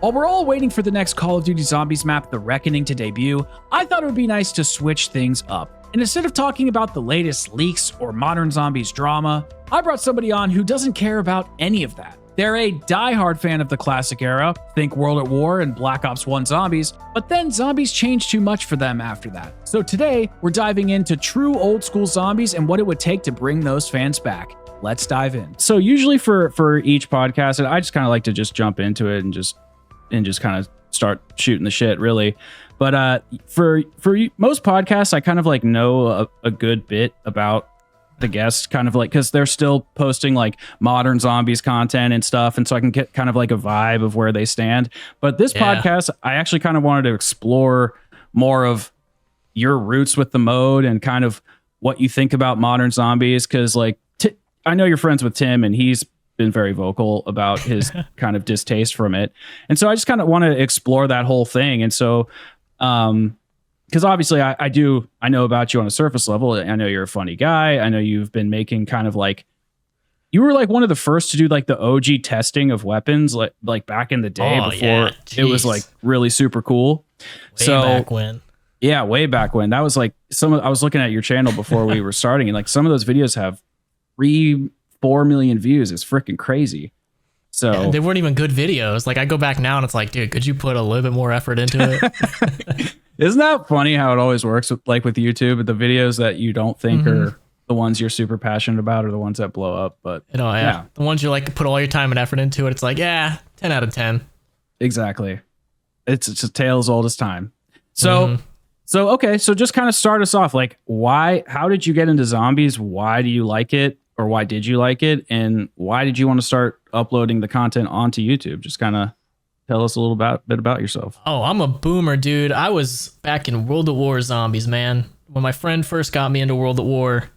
While we're all waiting for the next Call of Duty Zombies map, The Reckoning, to debut, I thought it would be nice to switch things up. And instead of talking about the latest leaks or modern zombies drama, I brought somebody on who doesn't care about any of that. They're a die-hard fan of the classic era, think World at War and Black Ops 1 zombies, but then zombies changed too much for them after that. So today, we're diving into true old-school zombies and what it would take to bring those fans back. Let's dive in. So usually for each podcast, and I just kind of like to just jump into it and just kind of start shooting the shit, really. But for most podcasts, I kind of like know a good bit about the guests, kind of like, because they're still posting like modern zombies content and stuff, and so I can get kind of like a vibe of where they stand. But this podcast, I actually kind of wanted to explore more of your roots with the mode and kind of what you think about modern zombies, because like I know you're friends with Tim, and he's been very vocal about his kind of distaste from it. And so I just kind of want to explore that whole thing. And so, because obviously I know about you on a surface level. I know you're a funny guy. I know you've been making kind of like, you were like one of the first to do like the OG testing of weapons, like back in the day before it was like really super cool. Way back when. Yeah, way back when. That was like I was looking at your channel before we were starting, and like some of those videos have 3-4 million views. Is freaking crazy. So they weren't even good videos. Like I go back now and it's like, dude, could you put a little bit more effort into it? Isn't that funny how it always works with YouTube? The videos that you don't think are the ones you're super passionate about are the ones that blow up. But yeah, the ones you like put all your time and effort into it, it's like, 10 out of 10. Exactly. It's a tale as old as time. So okay, so just kind of start us off. Like, how did you get into zombies? Why do you like it? Or why did you like it? And why did you want to start uploading the content onto YouTube? Just kind of tell us a little bit about yourself. Oh, I'm a boomer, dude. I was back in World at War zombies, man. When my friend first got me into World at War,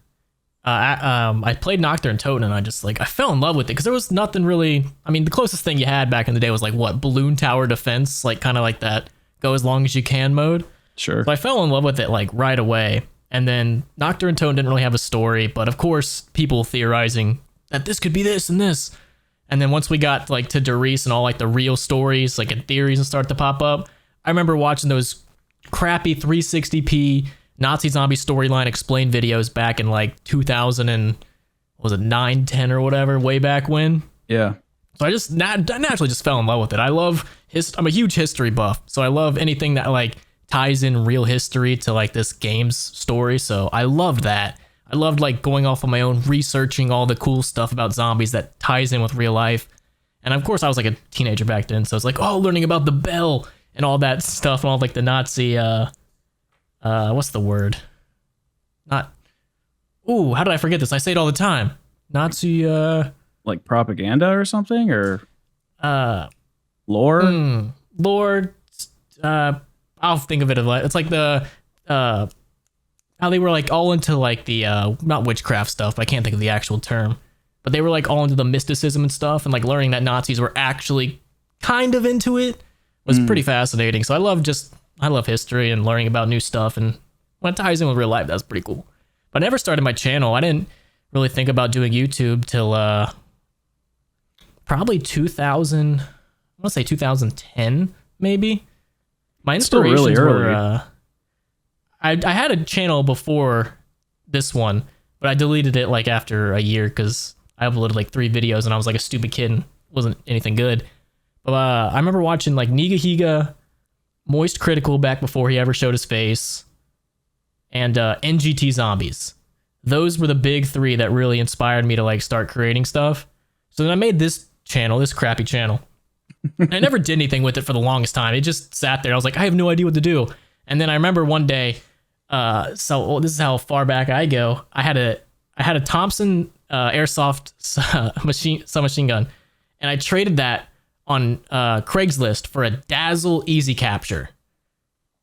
I played Nocturne Totem, and I fell in love with it because there was nothing really. I mean, the closest thing you had back in the day was like balloon tower defense, like kind of like that go as long as you can mode. Sure. So I fell in love with it like right away. And then Nocturne Totem didn't really have a story, but of course people theorizing that this could be this and this. And then once we got like to Doris and all like the real stories, like and theories and start to pop up, I remember watching those crappy 360p Nazi zombie storyline explained videos back in like 2000 and was it 9, 10 or whatever, way back when. Yeah. So I just naturally just fell in love with it. I'm a huge history buff, so I love anything that like ties in real history to like this game's story. So I loved that. I loved like going off on my own, researching all the cool stuff about zombies that ties in with real life. And of course I was like a teenager back then, so it's like, learning about the bell and all that stuff and all like the Nazi what's the word? How did I forget this? I say it all the time. Nazi like propaganda or something, or lore? Lore, I'll think of it as like, it's like the how they were like all into like the not witchcraft stuff, but I can't think of the actual term, but they were like all into the mysticism and stuff, and like learning that Nazis were actually kind of into it was pretty fascinating. So I love history and learning about new stuff, and when it ties in with real life, that's pretty cool. But I never started my channel. I didn't really think about doing YouTube till probably 2000. I want to say 2010 maybe. My inspirations really early. were I had a channel before this one, but I deleted it like after a year because I uploaded like 3 videos and I was like a stupid kid and wasn't anything good. But I remember watching like Niga Higa, Moist Critical back before he ever showed his face, and NGT Zombies. Those were the big 3 that really inspired me to like start creating stuff. So then I made this channel, this crappy channel. I never did anything with it for the longest time. It just sat there. I was like, I have no idea what to do. And then I remember one day, this is how far back I go. I had a Thompson airsoft submachine gun, and I traded that on Craigslist for a Dazzle Easy Capture.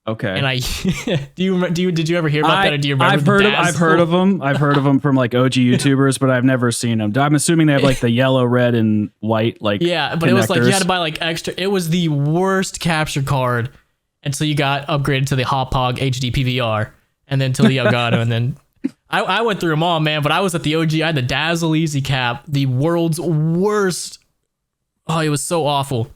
Okay. And I did you ever hear about that, or do you remember? I've heard of them. I've heard of them from like OG YouTubers, but I've never seen them. I'm assuming they have like the yellow, red, and white like. Yeah, but connectors. It was like you had to buy like extra. It was the worst capture card, and so you got upgraded to the Hauppauge HD PVR, and then to the Elgato, and then I went through them all, man. But I was at the OG. I had the Dazzle Easy Cap, the world's worst. Oh, it was so awful.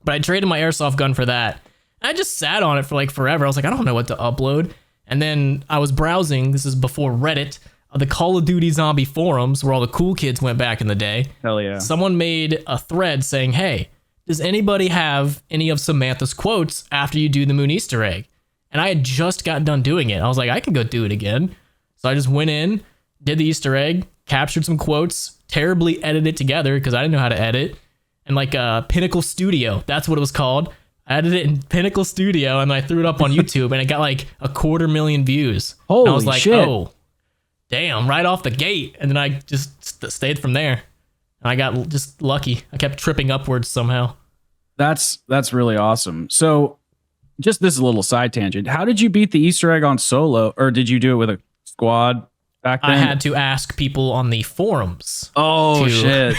But I traded my airsoft gun for that. And I just sat on it for like forever. I was like, I don't know what to upload. And then I was browsing, this is before Reddit, the Call of Duty zombie forums where all the cool kids went back in the day. Hell yeah. Someone made a thread saying, hey, does anybody have any of Samantha's quotes after you do the moon Easter egg? And I had just got done doing it. I was like, I can go do it again. So I just went in, did the Easter egg, captured some quotes, terribly edited it together because I didn't know how to edit. And like Pinnacle Studio, that's what it was called. I edited it in Pinnacle Studio and I threw it up on YouTube and it got like 250,000 views. Holy and I was like, shit. oh, damn, right off the gate. And then I just stayed from there. And I got just lucky. I kept tripping upwards somehow. That's really awesome. So just this little side tangent. How did you beat the Easter egg on solo, or did you do it with a squad back then? I had to ask people on the forums. Oh, shit.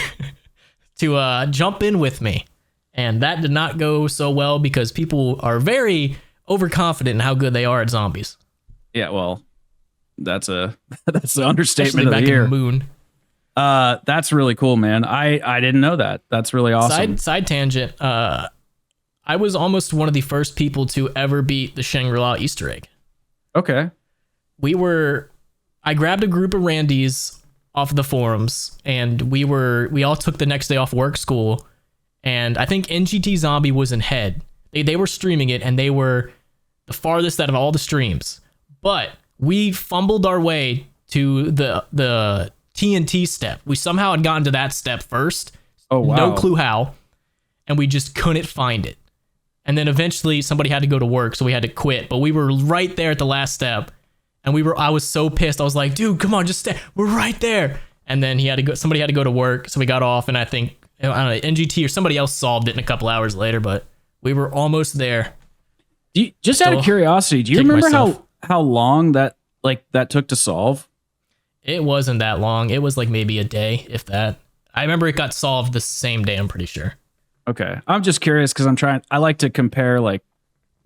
To jump in with me. And that did not go so well because people are very overconfident in how good they are at zombies. Yeah, well, that's the understatement Especially of back the year. in Moon. That's really cool, man. I didn't know that. That's really awesome. Side tangent. I was almost one of the first people to ever beat the Shangri-La Easter egg. Okay. I grabbed a group of Randys off of the forums, and we all took the next day off work school, and I think NGT Zombie was in head. They were streaming it, and they were the farthest out of all the streams. But we fumbled our way to the TNT step. We somehow had gotten to that step first. Oh, wow. No clue how. And we just couldn't find it. And then eventually somebody had to go to work, so we had to quit. But we were right there at the last step. And I was so pissed. I was like, dude, come on, just stay. We're right there. And then somebody had to go to work, so we got off, and I think, I don't know, NGT or somebody else solved it in a couple hours later, but we were almost there. Just out of curiosity, do you remember how long that took to solve? It wasn't that long. It was like maybe a day, if that. I remember it got solved the same day, I'm pretty sure. Okay. I'm just curious because I like to compare like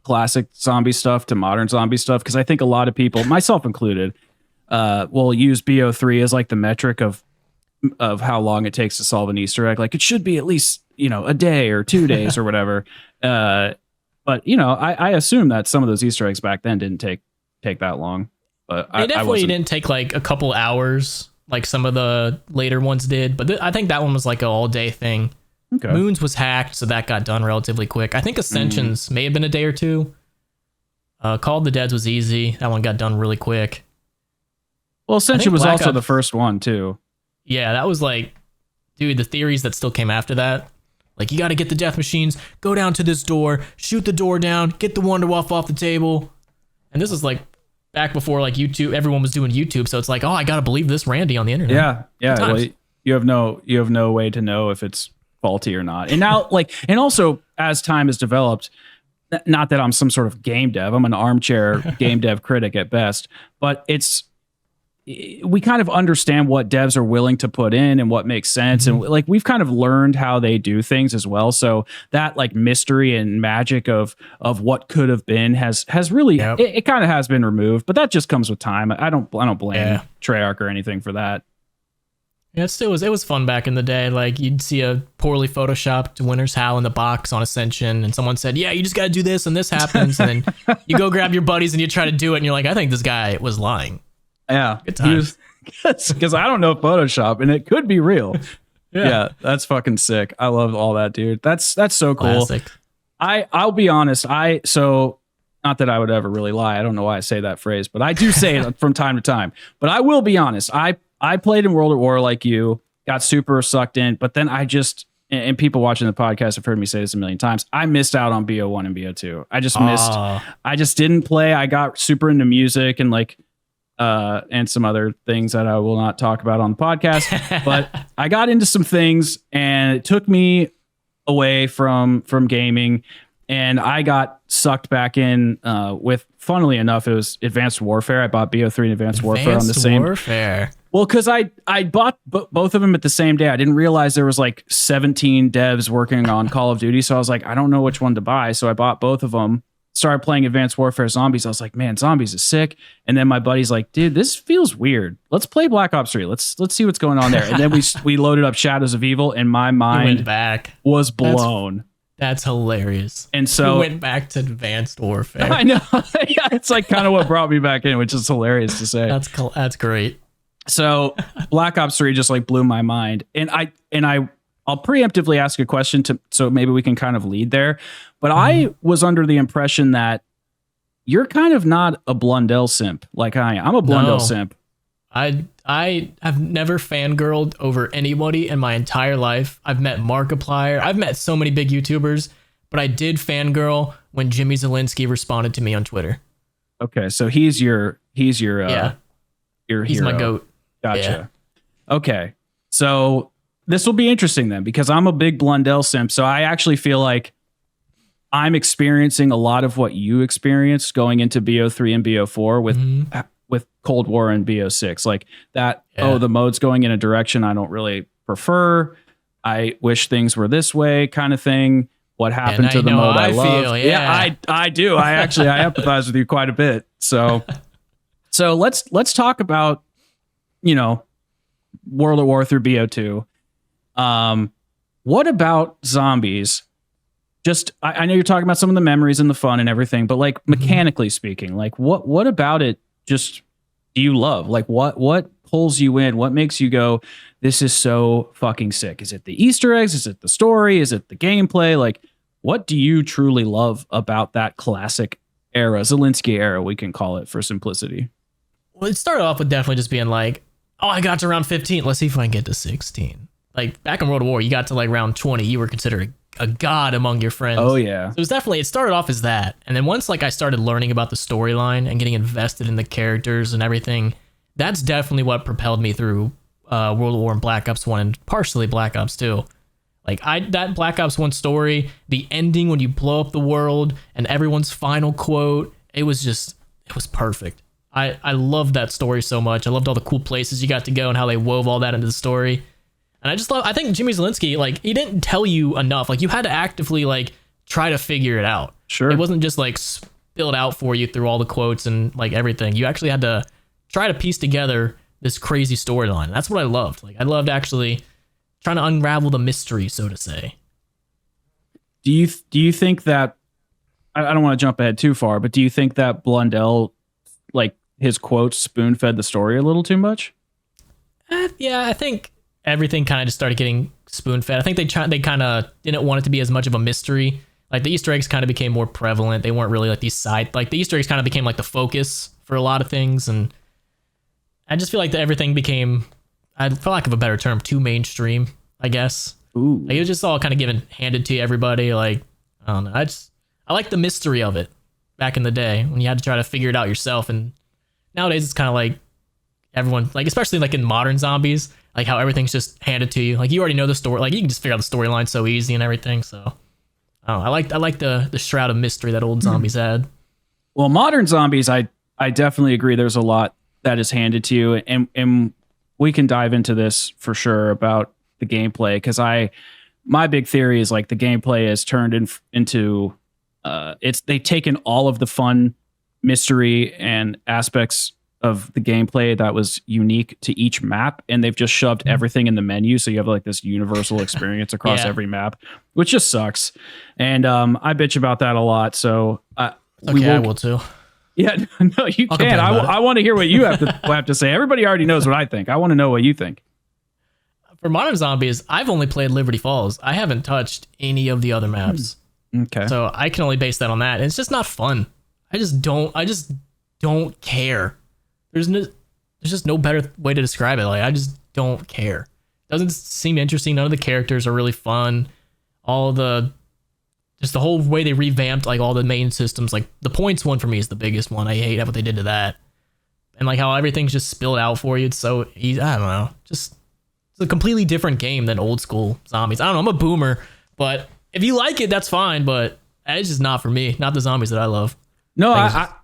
classic zombie stuff to modern zombie stuff because I think a lot of people, myself included, will use BO3 as like the metric of how long it takes to solve an Easter egg. Like it should be at least, a day or 2 days or whatever. But I assume that some of those Easter eggs back then didn't take that long. But they definitely didn't take like a couple hours like some of the later ones did. But I think that one was like an all day thing. Okay. Moons was hacked, so that got done relatively quick. I think Ascensions may have been a day or two. Call of the Dead was easy. That one got done really quick. Well, Ascension was also the first one too. Yeah, that was like, dude, the theories that still came after that. Like, you got to get the death machines, go down to this door, shoot the door down, get the Wonder Wolf off the table. And this is like back before like YouTube, everyone was doing YouTube. So it's like, oh, I got to believe this Randy on the internet. Yeah. Well, you have no way to know if it's faulty or not. And now and also as time has developed, not that I'm some sort of game dev, I'm an armchair game dev critic at best, but we kind of understand what devs are willing to put in and what makes sense. And like, we've kind of learned how they do things as well. So that like mystery and magic of what could have been has really, it kind of has been removed, but that just comes with time. I don't blame Treyarch or anything for that. Yeah, it was fun back in the day. Like you'd see a poorly photoshopped Winter's Howl in the box on Ascension, and someone said, "Yeah, you just got to do this, and this happens." And then you go grab your buddies and you try to do it, and you're like, "I think this guy was lying." Yeah, good times. Because I don't know Photoshop, and it could be real. Yeah, that's fucking sick. I love all that, dude. That's so cool. Classic. I'll be honest. Not that I would ever really lie. I don't know why I say that phrase, but I do say it from time to time. But I will be honest. I played in World at War like you, got super sucked in, but then and people watching the podcast have heard me say this a million times, I missed out on BO1 and BO2. I just didn't play. I got super into music and and some other things that I will not talk about on the podcast, but I got into some things and it took me away from gaming, and I got sucked back in with, funnily enough, it was Advanced Warfare. I bought BO3 and Advanced Warfare on the same. Warfare. Well, because I bought both of them at the same day. I didn't realize there was like 17 devs working on Call of Duty. So I was like, I don't know which one to buy. So I bought both of them, started playing Advanced Warfare Zombies. I was like, man, Zombies is sick. And then my buddy's like, dude, this feels weird. Let's play Black Ops 3. Let's see what's going on there. And then we loaded up Shadows of Evil, and my mind back. was blown. That's hilarious. And so we went back to Advanced Warfare. I know. Yeah, it's like kind of what brought me back in, which is hilarious to say. That's great. So Black Ops 3 just like blew my mind. And I'll preemptively ask a question so maybe we can kind of lead there. But I was under the impression that you're kind of not a Blundell simp like I am. I'm a Blundell simp. I have never fangirled over anybody in my entire life. I've met Markiplier. I've met so many big YouTubers, but I did fangirl when Jimmy Zielinski responded to me on Twitter. Okay, so he's your he's hero. My goat. Gotcha. Yeah. Okay, so this will be interesting then because I'm a big Blundell simp. So I actually feel like I'm experiencing a lot of what you experienced going into BO3 and BO4 with Cold War and BO6. Like that, the mode's going in a direction I don't really prefer. I wish things were this way kind of thing. What happened to the mode I love? I do. I empathize with you quite a bit. So let's talk about, World at War through BO2. What about zombies? Just, I know you're talking about some of the memories and the fun and everything, but like mechanically speaking, like what about it just do you love? Like what pulls you in? What makes you go, this is so fucking sick? Is it the Easter eggs? Is it the story? Is it the gameplay? Like what do you truly love about that classic era, Zielinski era, we can call it for simplicity? Well, it started off with definitely just being like, oh, I got to round 15. Let's see if I can get to 16. Like back in World War, you got to like round 20. You were considered a god among your friends. Oh yeah. So it started off as that. And then once like I started learning about the storyline and getting invested in the characters and everything, that's definitely what propelled me through World War and Black Ops 1 and partially Black Ops 2. Like that Black Ops 1 story, the ending when you blow up the world and everyone's final quote, it was perfect. I loved that story so much. I loved all the cool places you got to go and how they wove all that into the story. And I think Jimmy Zielinski, like, he didn't tell you enough. Like, you had to actively, like, try to figure it out. Sure. It wasn't just, like, spilled out for you through all the quotes and, like, everything. You actually had to try to piece together this crazy storyline. That's what I loved. Like, I loved actually trying to unravel the mystery, so to say. Do you think that, I don't want to jump ahead too far, but do you think that Blundell, like, his quotes spoon-fed the story a little too much? Yeah, I think everything kind of just started getting spoon-fed. I think they kind of didn't want it to be as much of a mystery. Like the Easter eggs kind of became more prevalent. They weren't really like these like the Easter eggs kind of became like the focus for a lot of things. And I just feel like that everything became, for lack of a better term, too mainstream, I guess. Ooh. Like it was just all kind of handed to everybody. Like, I don't know. I like the mystery of it back in the day when you had to try to figure it out yourself. And nowadays it's kind of like everyone, like, especially like in modern zombies, like how everything's just handed to you. Like you already know the story. Like you can just figure out the storyline so easy and everything. So I like the shroud of mystery that old zombies had. Well, modern zombies, I definitely agree. There's a lot that is handed to you, and we can dive into this for sure about the gameplay because my big theory is like the gameplay is turned into they've taken all of the fun mystery and aspects of the gameplay that was unique to each map, and they've just shoved everything in the menu, so you have like this universal experience across every map, which just sucks. And I bitch about that a lot. So I will too. Yeah, no, you can't. I want to hear what you have to say. Everybody already knows what I think. I want to know what you think. For modern zombies, I've only played Liberty Falls. I haven't touched any of the other maps. Okay. So I can only base that on that. And it's just not fun. I just don't care. There's just no better way to describe it. Like I just don't care. Doesn't seem interesting. None of the characters are really fun. Just the whole way they revamped like all the main systems. Like the points one for me is the biggest one. I hate what they did to that. And like how everything's just spilled out for you. It's so easy. I don't know. Just it's a completely different game than old school zombies. I don't know. I'm a boomer, but if you like it, that's fine. But it's just not for me. Not the zombies that I love. No,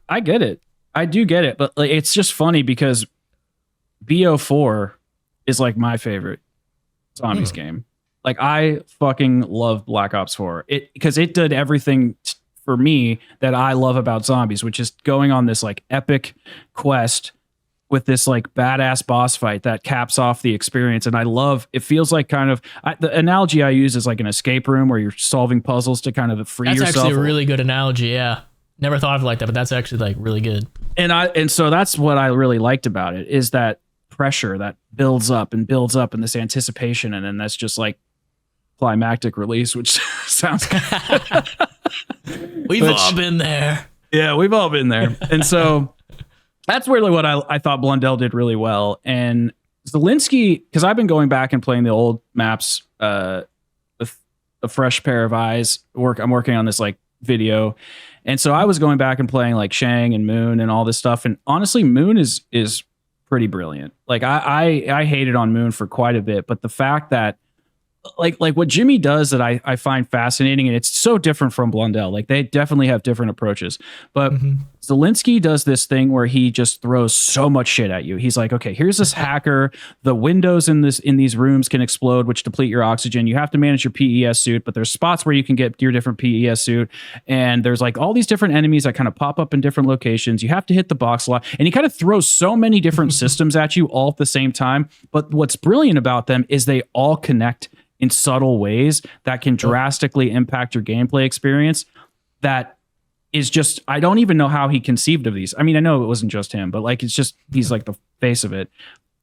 I get it. I do get it, but like, it's just funny because BO4 is like my favorite zombies game. Like I fucking love Black Ops 4 because it did everything for me that I love about zombies, which is going on this like epic quest with this like badass boss fight that caps off the experience. And I love, it feels like kind of, the analogy I use is like an escape room where you're solving puzzles to kind of free yourself. That's actually a really good analogy. Yeah. Never thought of it like that, but that's actually like really good. And so that's what I really liked about it, is that pressure that builds up and this anticipation. And then that's just like climactic release, which sounds We've all been there. Yeah, we've all been there. And so that's really what I thought Blundell did really well. And Zielinski, because I've been going back and playing the old maps with a fresh pair of eyes. I'm working on this like video. And so I was going back and playing like Shang and Moon and all this stuff. And honestly, Moon is pretty brilliant. Like I hated on Moon for quite a bit, but the fact that like what Jimmy does that I find fascinating, and it's so different from Blundell. Like they definitely have different approaches, but Zielinski does this thing where he just throws so much shit at you. He's like, okay, here's this hacker. The windows in these rooms can explode, which deplete your oxygen. You have to manage your PES suit, but there's spots where you can get your different PES suit. And there's like all these different enemies that kind of pop up in different locations. You have to hit the box a lot. And he kind of throws so many different systems at you all at the same time. But what's brilliant about them is they all connect in subtle ways that can drastically impact your gameplay experience. That is just, I don't even know how he conceived of these. I mean, I know it wasn't just him, but like, it's just, he's like the face of it.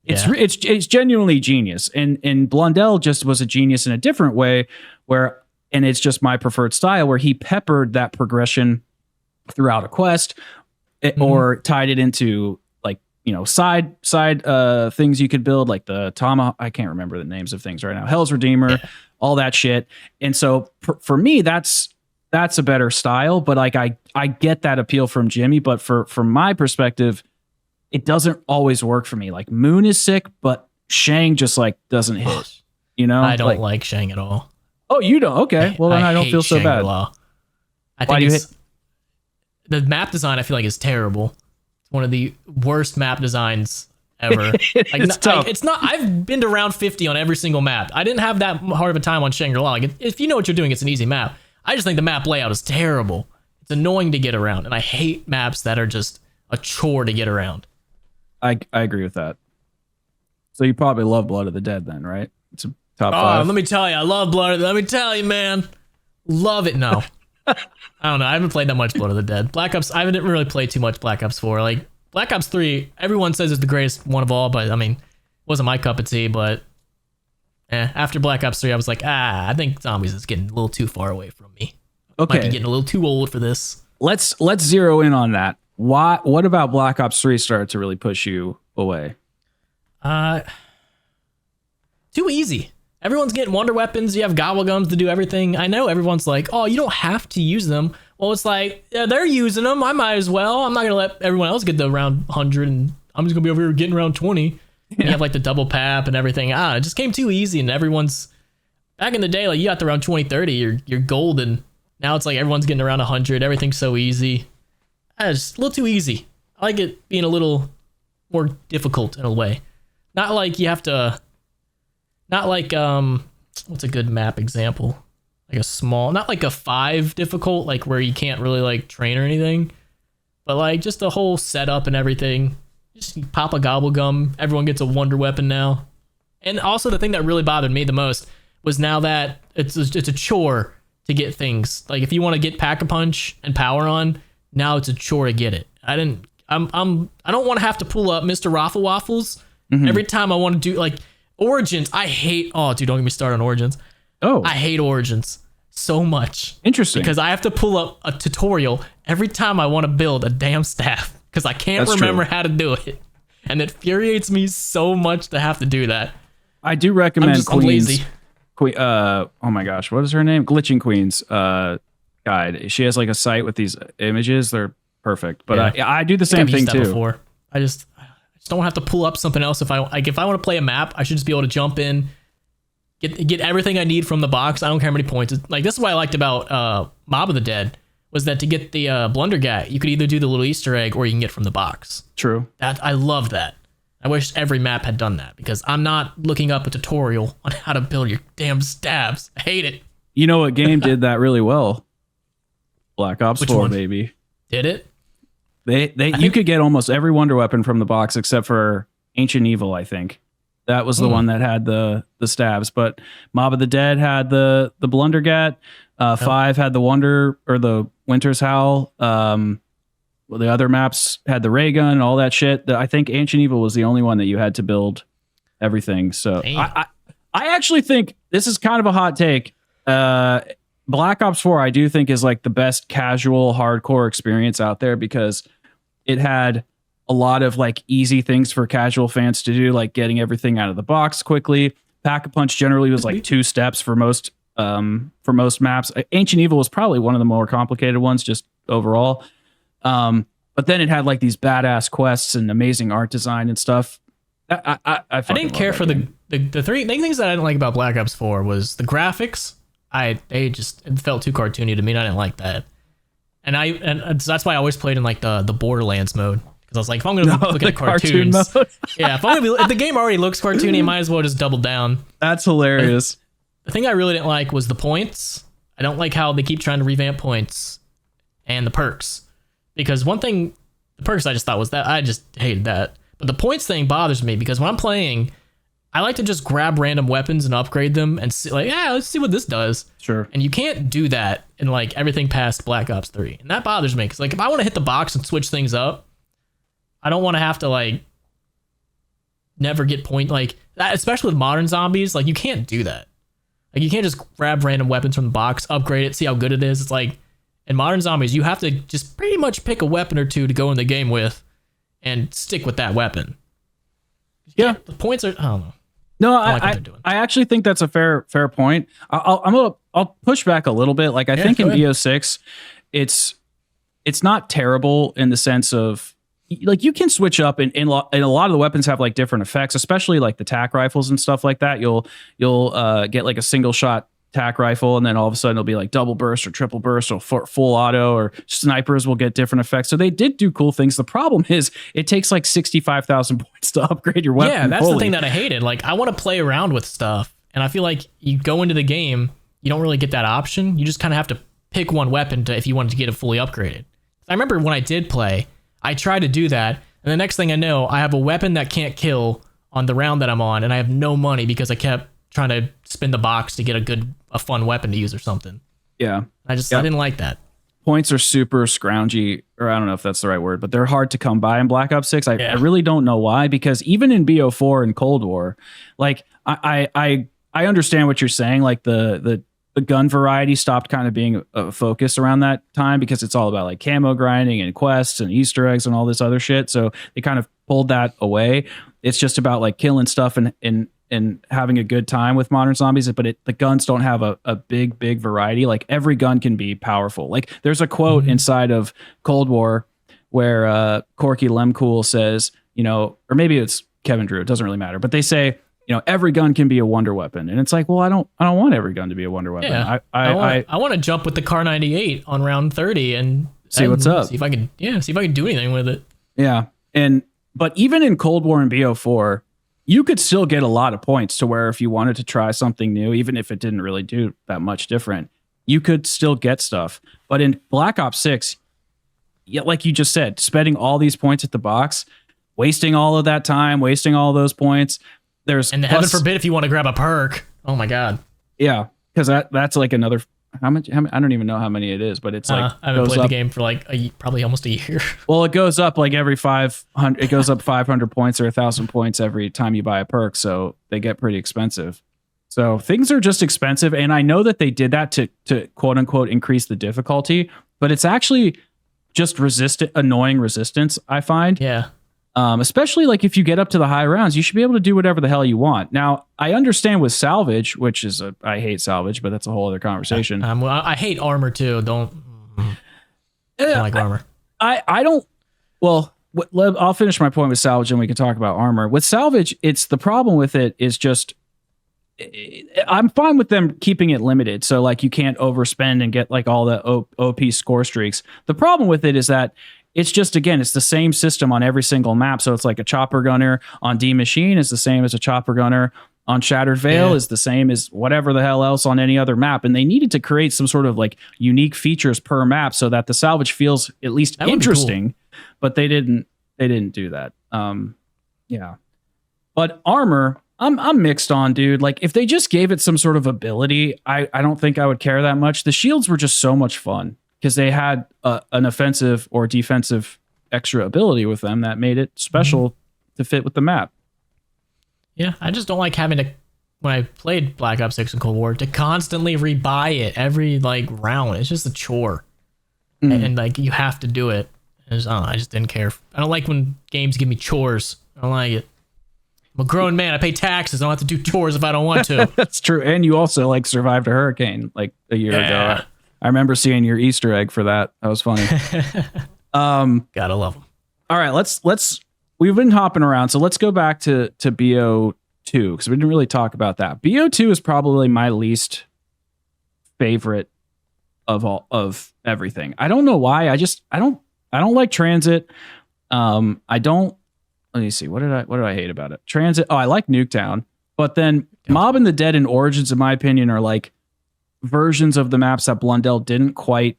It's genuinely genius. And Blundell just was a genius in a different way and it's just my preferred style, where he peppered that progression throughout a quest or tied it into side things you could build, like the Tomahawk. I can't remember the names of things right now. Hell's Redeemer, all that shit. And so for me, that's a better style. But like I get that appeal from Jimmy, but from my perspective, it doesn't always work for me. Like Moon is sick, but Shang just like doesn't hit. I don't like Shang at all. Oh, you don't? Okay, well then I don't feel so bad. I think the map design I feel like is terrible. One of the worst map designs ever. It's tough. It's not. I've been to round 50 on every single map. I didn't have that hard of a time on Shangri-La. Like, if you know what you're doing, it's an easy map. I just think the map layout is terrible. It's annoying to get around, and I hate maps that are just a chore to get around. I agree with that. So you probably love Blood of the Dead then, right? It's a top 5. Let me tell you, I love Blood of the Dead. Let me tell you, man. Love it. No. I don't know. I haven't played that much Blood of the Dead. Black Ops, I didn't really play too much Black Ops 4. Like, Black Ops 3, everyone says it's the greatest one of all, but I mean, wasn't my cup of tea, but after Black Ops 3, I was like, I think zombies is getting a little too far away from me. Okay. Might be getting a little too old for this. Let's zero in on that. What about Black Ops 3 started to really push you away? Too easy. Everyone's getting wonder weapons. You have gobble gums to do everything. I know everyone's like, oh, you don't have to use them. Well, it's like, yeah, they're using them. I might as well. I'm not going to let everyone else get to around 100 and I'm just going to be over here getting around 20. Yeah. And you have like the double pap and everything. It just came too easy and everyone's back in the day, like you got to around 20, 30, you're golden. Now it's like everyone's getting around 100. Everything's so easy. It's a little too easy. I like it being a little more difficult in a way. Not like you have to, not like, what's a good map example? Like a small, not like a 5 difficult, like where you can't really like train or anything, but like just the whole setup and everything. Just pop a gobble gum. Everyone gets a wonder weapon now. And also the thing that really bothered me the most was now that it's a chore to get things. Like if you want to get Pack-a-Punch and Power On, now it's a chore to get it. I don't want to have to pull up Mr. Raffle Waffles every time I want to do like Origins. I hate, don't get me started on Origins. I hate Origins so much. Interesting. Because I have to pull up a tutorial every time I want to build a damn staff because I can't remember how to do it. And it infuriates me so much to have to do that. I do recommend I'm lazy. Oh my gosh, what is her name? Glitching Queen's guide. She has like a site with these images. They're perfect. But yeah. I do the same thing too. Before. I just don't have to pull up something else. If I want to play a map, I should just be able to jump in, get everything I need from the box. I don't care how many points. Like this is what I liked about Mob of the Dead was that to get the Blunder guy, you could either do the little Easter egg or you can get from the box. True. I love that. I wish every map had done that because I'm not looking up a tutorial on how to build your damn stabs. I hate it. You know what game did that really well? Black Ops 4, one? baby. Did it? You could get almost every wonder weapon from the box except for Ancient Evil, I think. That was the one that had the stabs, but Mob of the Dead had the Blundergat. 5 had the Wonder or the Winter's Howl. Well, the other maps had the ray gun and all that shit. I think Ancient Evil was the only one that you had to build everything. So I actually think this is kind of a hot take. Black Ops 4, I do think is like the best casual hardcore experience out there because it had a lot of like easy things for casual fans to do, like getting everything out of the box quickly. Pack-a-Punch generally was like 2 steps for most maps. Ancient Evil was probably one of the more complicated ones just overall. But then it had like these badass quests and amazing art design and stuff. I didn't care for the three main things that I didn't like about Black Ops 4 was the graphics. It felt too cartoony to me, and I didn't like that. And that's why I always played in like the Borderlands mode. Because I was like, if I'm going to look at cartoons, yeah, if the game already looks cartoony, I might as well just double down. That's hilarious. The thing I really didn't like was the points. I don't like how they keep trying to revamp points and the perks. Because one thing, the perks I just thought was that I just hated that. But the points thing bothers me because when I'm playing, I like to just grab random weapons and upgrade them and see, like, let's see what this does. Sure. And you can't do that in like everything past Black Ops 3. And that bothers me because like if I want to hit the box and switch things up, I don't want to have to like never get point, like especially with modern zombies, like you can't do that. Like you can't just grab random weapons from the box, upgrade it, see how good it is. It's like in modern zombies, you have to just pretty much pick a weapon or two to go in the game with and stick with that weapon. Yeah. The points are, I don't know. No, I actually think that's a fair point. I'll push back a little bit. Like I think in BO6, it's not terrible in the sense of like you can switch up and a lot of the weapons have like different effects, especially like the tac rifles and stuff like that. You'll get like a single shot tac rifle and then all of a sudden it'll be like double burst or triple burst or full auto, or snipers will get different effects. So they did do cool things. The problem is it takes like 65,000 points to upgrade your weapon. Yeah, that's the thing that I hated. Like I want to play around with stuff and I feel like you go into the game, you don't really get that option. You just kind of have to pick one weapon if you wanted to get it fully upgraded. I remember when I did play, I tried to do that, and the next thing I know, I have a weapon that can't kill on the round that I'm on, and I have no money because I kept trying to spin the box to get a fun weapon to use or something. Yeah. I didn't like that. Points are super scroungy, or I don't know if that's the right word, but they're hard to come by in Black Ops 6. I really don't know why, because even in BO4 and Cold War, like I understand what you're saying, like the gun variety stopped kind of being a focus around that time because it's all about like camo grinding and quests and Easter eggs and all this other shit. So they kind of pulled that away. It's just about like killing stuff and having a good time with modern zombies. But the guns don't have a big variety. Like every gun can be powerful. Like there's a quote inside of Cold War where Corky Lemcool says, or maybe it's Kevin Drew, it doesn't really matter, but they say, every gun can be a wonder weapon. And it's like, well, I don't want every gun to be a wonder weapon. Yeah. I want to jump with the Kar 98 on round 30 and see what's up. See if I can do anything with it. Yeah. But even in Cold War and BO4, you could still get a lot of points to where if you wanted to try something new, even if it didn't really do that much different, you could still get stuff. But in Black Ops 6, like you just said, spending all these points at the box, wasting all of that time, wasting all those points. And heaven forbid if you want to grab a perk. Oh my god. Yeah, because that's like another. How much? I don't even know how many it is, but it's like I haven't played the game for like probably almost a year. Well, it goes up like every 500. It goes up 500 points or 1,000 points every time you buy a perk, so they get pretty expensive. So things are just expensive, and I know that they did that to quote unquote increase the difficulty, but it's actually just annoying resistance. I find. Yeah. Especially like if you get up to the high rounds, you should be able to do whatever the hell you want. Now, I understand with salvage, which is I hate salvage, but that's a whole other conversation. I hate armor too. Don't like armor. I don't. Well, I'll finish my point with salvage, and we can talk about armor. With salvage, it's the problem with it is just. I'm fine with them keeping it limited, so like you can't overspend and get like all the OP score streaks. The problem with it is that. It's just, again, it's the same system on every single map. So it's like a chopper gunner on D Machine is the same as a chopper gunner on Shattered Veil is the same as whatever the hell else on any other map. And they needed to create some sort of like unique features per map so that the salvage feels at least interesting. but they didn't do that. Yeah. But armor, I'm mixed on, dude. Like if they just gave it some sort of ability, I don't think I would care that much. The shields were just so much fun because they had an offensive or defensive extra ability with them that made it special to fit with the map. Yeah, I just don't like having to, when I played Black Ops 6 and Cold War, to constantly rebuy it every like round. It's just a chore. And like you have to do it. I just didn't care. I don't like when games give me chores. I don't like it. I'm a grown man. I pay taxes. I don't have to do chores if I don't want to. That's true. And you also like survived a hurricane like a year ago. I remember seeing your Easter egg for that. That was funny. Gotta love them. All right, let's we've been hopping around, so let's go back to BO2 because we didn't really talk about that. BO2 is probably my least favorite of everything. I don't know why. I don't like Transit. I don't. Let me see. What did I hate about it? Transit. Oh, I like Nuketown. But then Mob and the Dead and Origins, in my opinion, are like versions of the maps that Blundell didn't quite.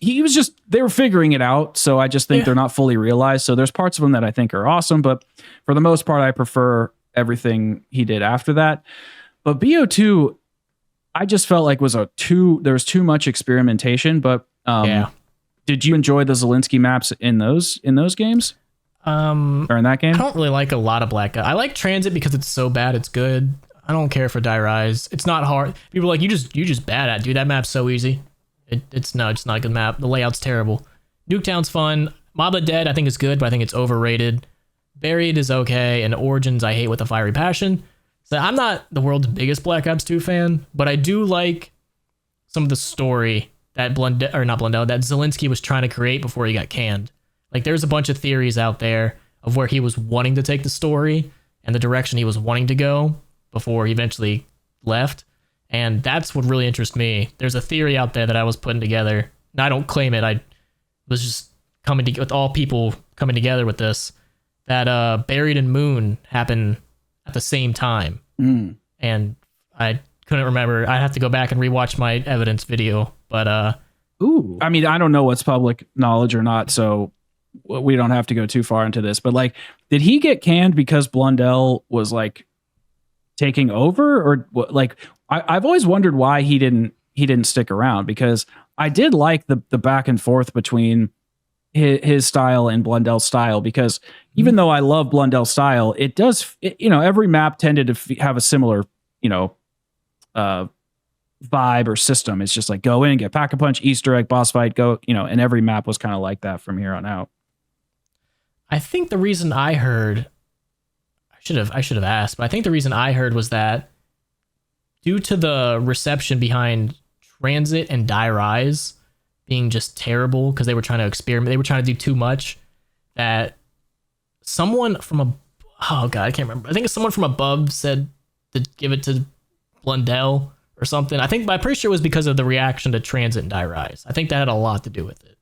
They were figuring it out. So I just think they're not fully realized. So there's parts of them that I think are awesome. But for the most part, I prefer everything he did after that. But BO2, I just felt like there was too much experimentation. But did you enjoy the Zielinski maps in those games? Or in that game? I don't really like a lot of Black Ops. I like Transit because it's so bad it's good. I don't care for Die Rise. It's not hard. People are like, you just bad at it, dude. That map's so easy. It's not a good map. The layout's terrible. Nuketown's fun. Mob of the Dead I think is good, but I think it's overrated. Buried is okay, and Origins I hate with a fiery passion. So I'm not the world's biggest Black Ops 2 fan, but I do like some of the story that that Zielinski was trying to create before he got canned. Like there's a bunch of theories out there of where he was wanting to take the story and the direction he was wanting to go before he eventually left. And that's what really interests me. There's a theory out there that I was putting together. And I don't claim it. I was just with all people coming together with this, that Buried and Moon happened at the same time. And I couldn't remember. I'd have to go back and rewatch my evidence video. But I mean, I don't know what's public knowledge or not, so we don't have to go too far into this, but like, did he get canned because Blundell was like taking over, or like, I've always wondered why he didn't stick around, because I did like the back and forth between his style and Blundell's style, because even though I love Blundell's style, every map tended to have a similar, vibe or system. It's just like go in, get Pack-a-Punch, Easter egg, boss fight, go, and every map was kind of like that from here on out. I think the reason I heard, I should have asked, but I think the reason I heard was that due to the reception behind Transit and Die Rise being just terrible because they were trying to experiment, they were trying to do too much, that someone from I can't remember. I think it's someone from above said to give it to Blundell or something. I'm pretty sure it was because of the reaction to Transit and Die Rise. I think that had a lot to do with it,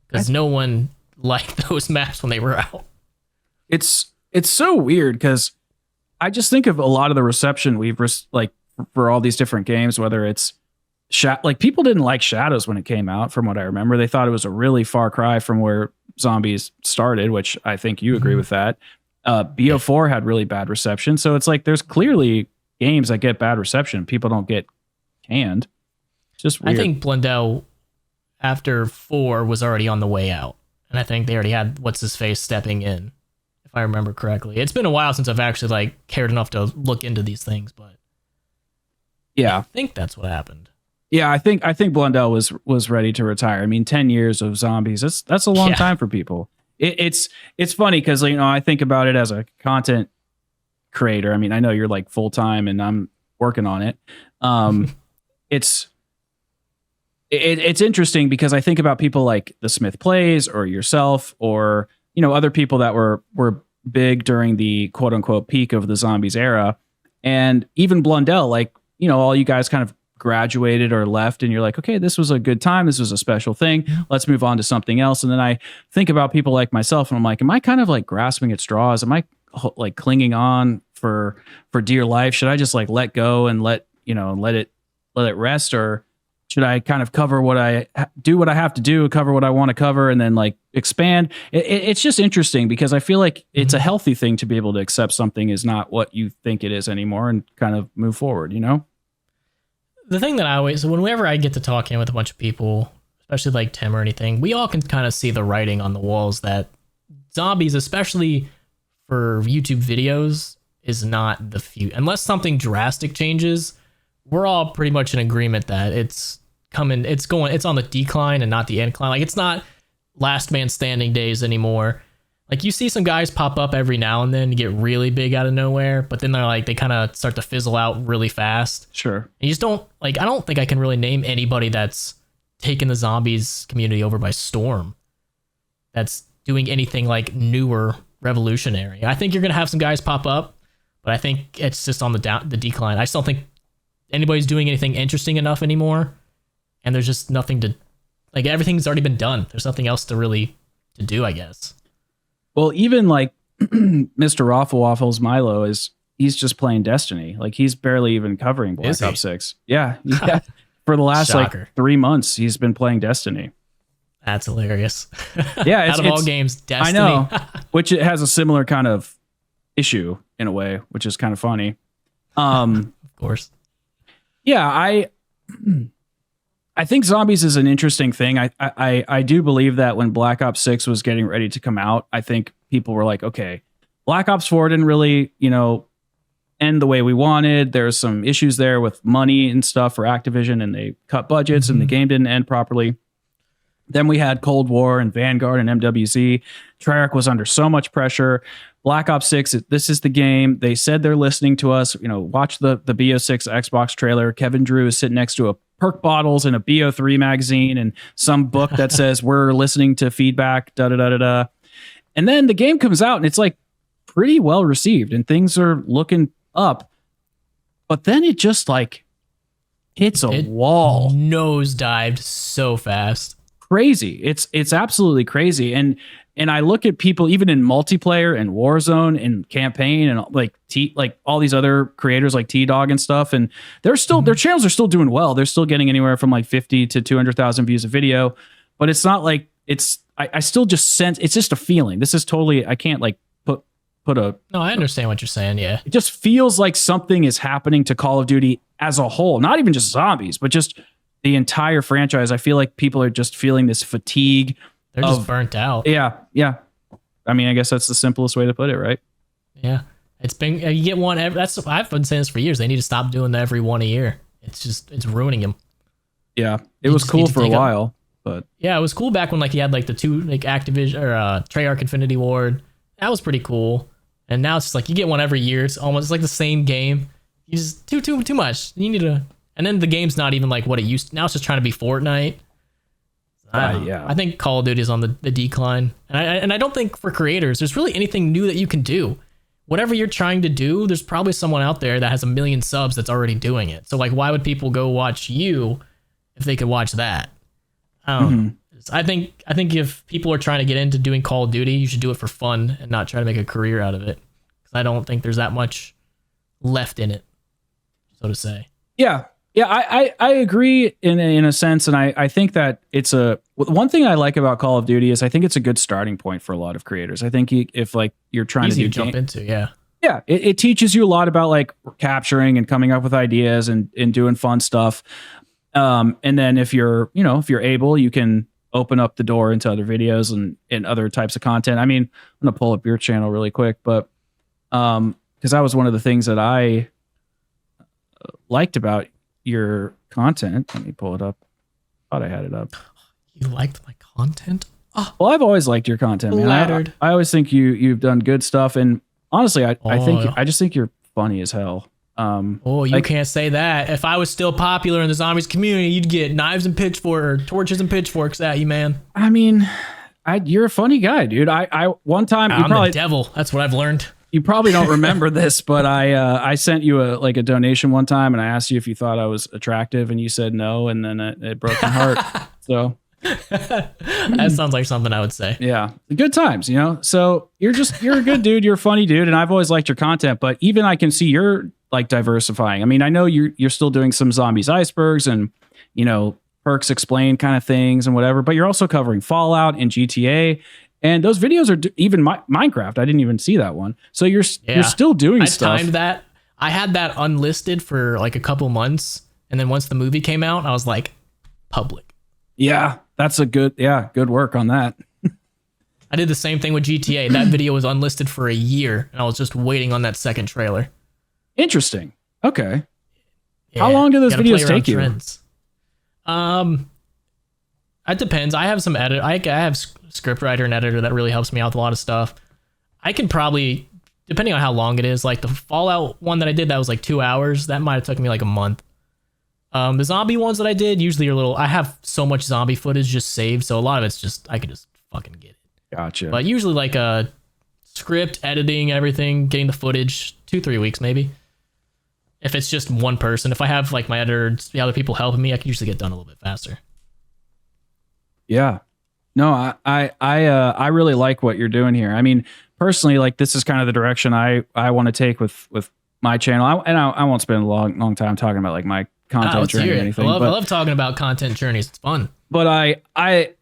because no one liked those maps when they were out. It's so weird because I just think of a lot of the reception we've like for all these different games, whether it's like people didn't like Shadows when it came out. From what I remember, they thought it was a really far cry from where Zombies started, which I think you agree with that. BO4 had really bad reception, so it's like there's clearly games that get bad reception. People don't get canned. It's just weird. I think Blundell after 4 was already on the way out, and I think they already had what's his face stepping in, if I remember correctly. It's been a while since I've actually like cared enough to look into these things, but yeah, I think that's what happened. Yeah, I think Blundell was ready to retire. I mean, 10 years of Zombies, that's a long time for people. It's funny because I think about it as a content creator. I mean, I know you're like full time and I'm working on it. It's interesting because I think about people like the Smith Plays or yourself or other people that were big during the quote unquote peak of the Zombies era, and even Blundell, like all you guys kind of graduated or left and you're like, okay, this was a good time, this was a special thing, let's move on to something else. And then I think about people like myself and I'm like, am I kind of like grasping at straws? Am I like clinging on for dear life? Should I just like let go and let it rest, or should I kind of cover what I have to do, cover what I want to cover, and then like expand? It's just interesting because I feel like it's a healthy thing to be able to accept something is not what you think it is anymore and kind of move forward, you know? The thing that whenever I get to talking with a bunch of people, especially like Tim or anything, we all can kind of see the writing on the walls that zombies, especially for YouTube videos, is not the future. Unless something drastic changes, we're all pretty much in agreement that it's on the decline and not the incline. Like, it's not last man standing days anymore. Like, you see some guys pop up every now and then to get really big out of nowhere, but then they kind of start to fizzle out really fast. Sure. And you just don't, like, I don't think I can really name anybody that's taken the zombies community over by storm, that's doing anything like new or revolutionary. I think you're going to have some guys pop up, but I think it's just on the decline. I just don't think anybody's doing anything interesting enough anymore, and there's just nothing to, like, everything's already been done. There's nothing else to do, I guess. Well, even like Mr. Raffle Waffles Milo he's just playing Destiny. Like, he's barely even covering Black Ops 6. Yeah. For the last like 3 months, he's been playing Destiny. That's hilarious. Yeah, out of all games, Destiny. I know, which it has a similar kind of issue in a way, which is kind of funny. Of course. Yeah, I think zombies is an interesting thing. I do believe that when Black Ops 6 was getting ready to come out, I think people were like, okay, Black Ops 4 didn't really, end the way we wanted. There's some issues there with money and stuff for Activision, and they cut budgets and the game didn't end properly. Then we had Cold War and Vanguard and MWZ. Treyarch was under so much pressure. Black Ops 6, this is the game. They said they're listening to us. Watch the BO6 Xbox trailer. Kevin Drew is sitting next to a perk bottles and a BO3 magazine and some book that says we're listening to feedback, da-da-da-da-da. And then the game comes out and it's like pretty well received and things are looking up. But then it just like hits a wall. Nosedived so fast. Crazy. It's absolutely crazy. And I look at people even in multiplayer and Warzone and campaign and like all these other creators like T-Dog and stuff, and they're still their channels are still doing well. They're still getting anywhere from like 50 to 200,000 views a video, but it's not like I still just sense it's just a feeling. This is totally, I can't like put a. No, I understand what you're saying. Yeah. It just feels like something is happening to Call of Duty as a whole, not even just zombies, but just the entire franchise. I feel like people are just feeling this fatigue. They're just burnt out. Yeah. I mean, I guess that's the simplest way to put it, right? Yeah. It's been, you get one every, I've been saying this for years. They need to stop doing that every one a year. It's ruining them. Yeah. It was cool for a while, but yeah, it was cool back when like you had like the two, like Activision or Treyarch Infinity Ward. That was pretty cool. And now it's just like you get one every year. It's almost like the same game. You just too much. You need to, and then the game's not even like what it used to. Now it's just trying to be Fortnite. Yeah. I think Call of Duty is on the decline. And I don't think for creators, there's really anything new that you can do. Whatever you're trying to do, there's probably someone out there that has 1 million subs that's already doing it. So like, why would people go watch you if they could watch that? I think if people are trying to get into doing Call of Duty, you should do it for fun and not try to make a career out of it. Because I don't think there's that much left in it, so to say. Yeah, I agree in a sense, and I think that it's one thing I like about Call of Duty is I think it's a good starting point for a lot of creators. I think if like you're trying Easy to jump into, yeah, it teaches you a lot about like capturing and coming up with ideas and doing fun stuff. And then if you're able, you can open up the door into other videos and other types of content. I mean, I'm gonna pull up your channel really quick, but because that was one of the things that I liked about your content. Let me pull it up. Thought I had it up. You liked my content? Oh, well, I've always liked your content, man. I always think you've done good stuff, and honestly, I just think you're funny as hell. You can't say that. If I was still popular in the zombies community, you'd get knives and torches and pitchforks at you, man. I mean, you're a funny guy, dude. I one time I'm the devil. That's what I've learned. You probably don't remember this, but I sent you a donation one time, and I asked you if you thought I was attractive, and you said no, and then it broke my heart. So that sounds like something I would say. Yeah, good times, So you're a good dude. You're a funny dude, and I've always liked your content. But even I can see you're like diversifying. I mean, I know you're still doing some zombies icebergs, and Perks Explain kind of things and whatever, but you're also covering Fallout and GTA. And those videos are even Minecraft. I didn't even see that one. So you're still doing stuff. I timed that. I had that unlisted for like a couple months. And then once the movie came out, I was like, public. Yeah, that's good work on that. I did the same thing with GTA. That video was unlisted for a year. And I was just waiting on that second trailer. Interesting. Okay. Yeah, how long do those videos take you? Trends. It depends. I have some I have script writer and editor that really helps me out with a lot of stuff. I can probably, depending on how long it is, like the Fallout one that I did, that was like 2 hours. That might have took me like a month. The zombie ones that I did usually are I have so much zombie footage just saved. So a lot of it's just, I can just fucking get it. Gotcha. But usually like a script, editing, everything, getting the footage, 2-3 weeks maybe. If it's just one person, if I have like my editor, the other people helping me, I can usually get done a little bit faster. Yeah. No, I really like what you're doing here. I mean, personally, like this is kind of the direction I want to take with my channel. I won't spend a long time talking about like my content journey or anything. I love talking about content journeys. It's fun. But I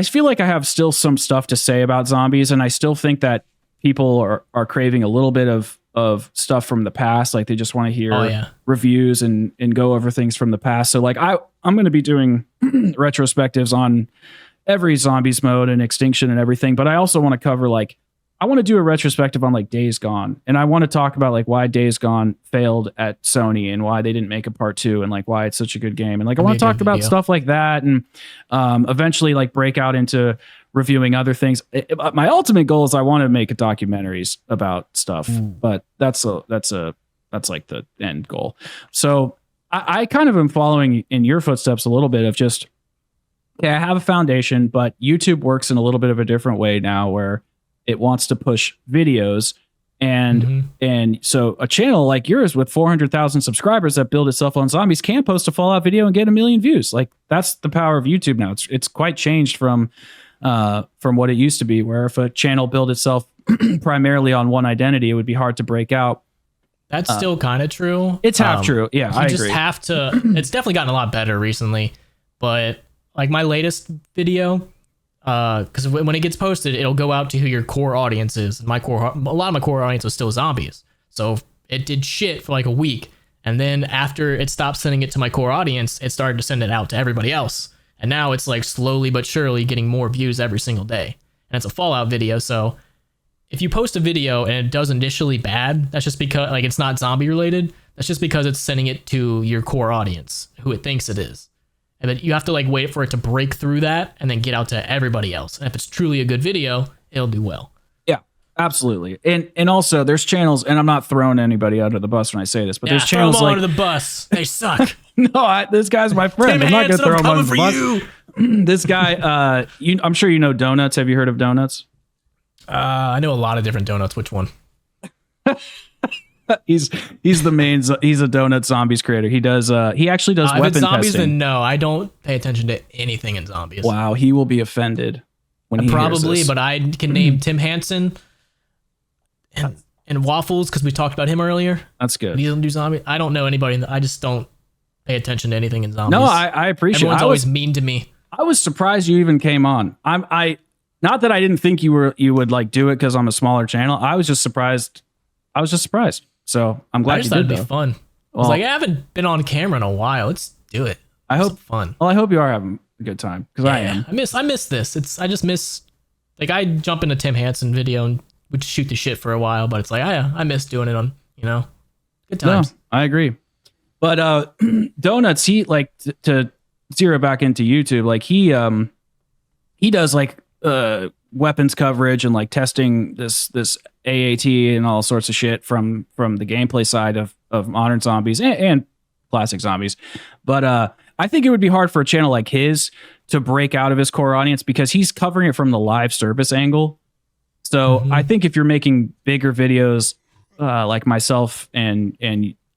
feel like I have still some stuff to say about zombies, and I still think that people are craving a little bit of stuff from the past. Like they just want to hear reviews and go over things from the past. So like I'm going to be doing retrospectives on every zombies mode and extinction and everything. But I also want to cover I want to do a retrospective on like Days Gone, and I want to talk about like why Days Gone failed at Sony and why they didn't make a part 2 and like why it's such a good game. And like I want to talk about stuff like that, and eventually like break out into reviewing other things. My ultimate goal is I want to make documentaries about stuff, but that's like the end goal. So I kind of am following in your footsteps a little bit of just, I have a foundation, but YouTube works in a little bit of a different way now where it wants to push videos. And so a channel like yours with 400,000 subscribers that build itself on zombies can post a Fallout video and get 1 million views. Like that's the power of YouTube now. It's quite changed from what it used to be, where if a channel built itself primarily on one identity, it would be hard to break out. That's still kind of true. It's half true. Yeah, I agree. You just have to, it's definitely gotten a lot better recently, but like my latest video, because when it gets posted, it'll go out to who your core audience is. A lot of my core audience was still zombies. So it did shit for like a week. And then after it stopped sending it to my core audience, it started to send it out to everybody else. And now it's like slowly but surely getting more views every single day. And it's a Fallout video. So if you post a video and it does initially bad, that's just because like it's not zombie related. That's just because it's sending it to your core audience, who it thinks it is. And then you have to like wait for it to break through that and then get out to everybody else. And if it's truly a good video, it'll do well. Yeah, absolutely. And also there's channels, and I'm not throwing anybody under the bus when I say this, but there's channels throw them like under the bus. They suck. No, this guy's my friend. I'm not going to throw him under the bus. This guy, I'm sure you know Donuts. Have you heard of Donuts? I know a lot of different donuts. Which one? He's the main. He's a donut zombies creator. He actually does weapon zombies, testing. Then no, I don't pay attention to anything in zombies. Wow, he will be offended when he probably, hears this. But I can name Tim Hansen and Waffles because we talked about him earlier. That's good. He doesn't do zombies. I don't know anybody. I just don't pay attention to anything in zombies. No, I appreciate. Everyone's always mean to me. I was surprised you even came on. I not that I didn't think you would like do it because I'm a smaller channel. I was just surprised. So I'm glad you did. That'd be fun. I was like, I haven't been on camera in a while. Let's do it. I hope fun. Well, I hope you are having a good time because I am. I miss this. I just miss like I jump into Tim Hansen video and would shoot the shit for a while, but it's like I miss doing it on good times. No, I agree. But Donuts, he like to zero back into YouTube, like he does like weapons coverage and like testing this AAT and all sorts of shit from the gameplay side of modern zombies and classic zombies. But I think it would be hard for a channel like his to break out of his core audience because he's covering it from the live service angle. So I think if you're making bigger videos like myself and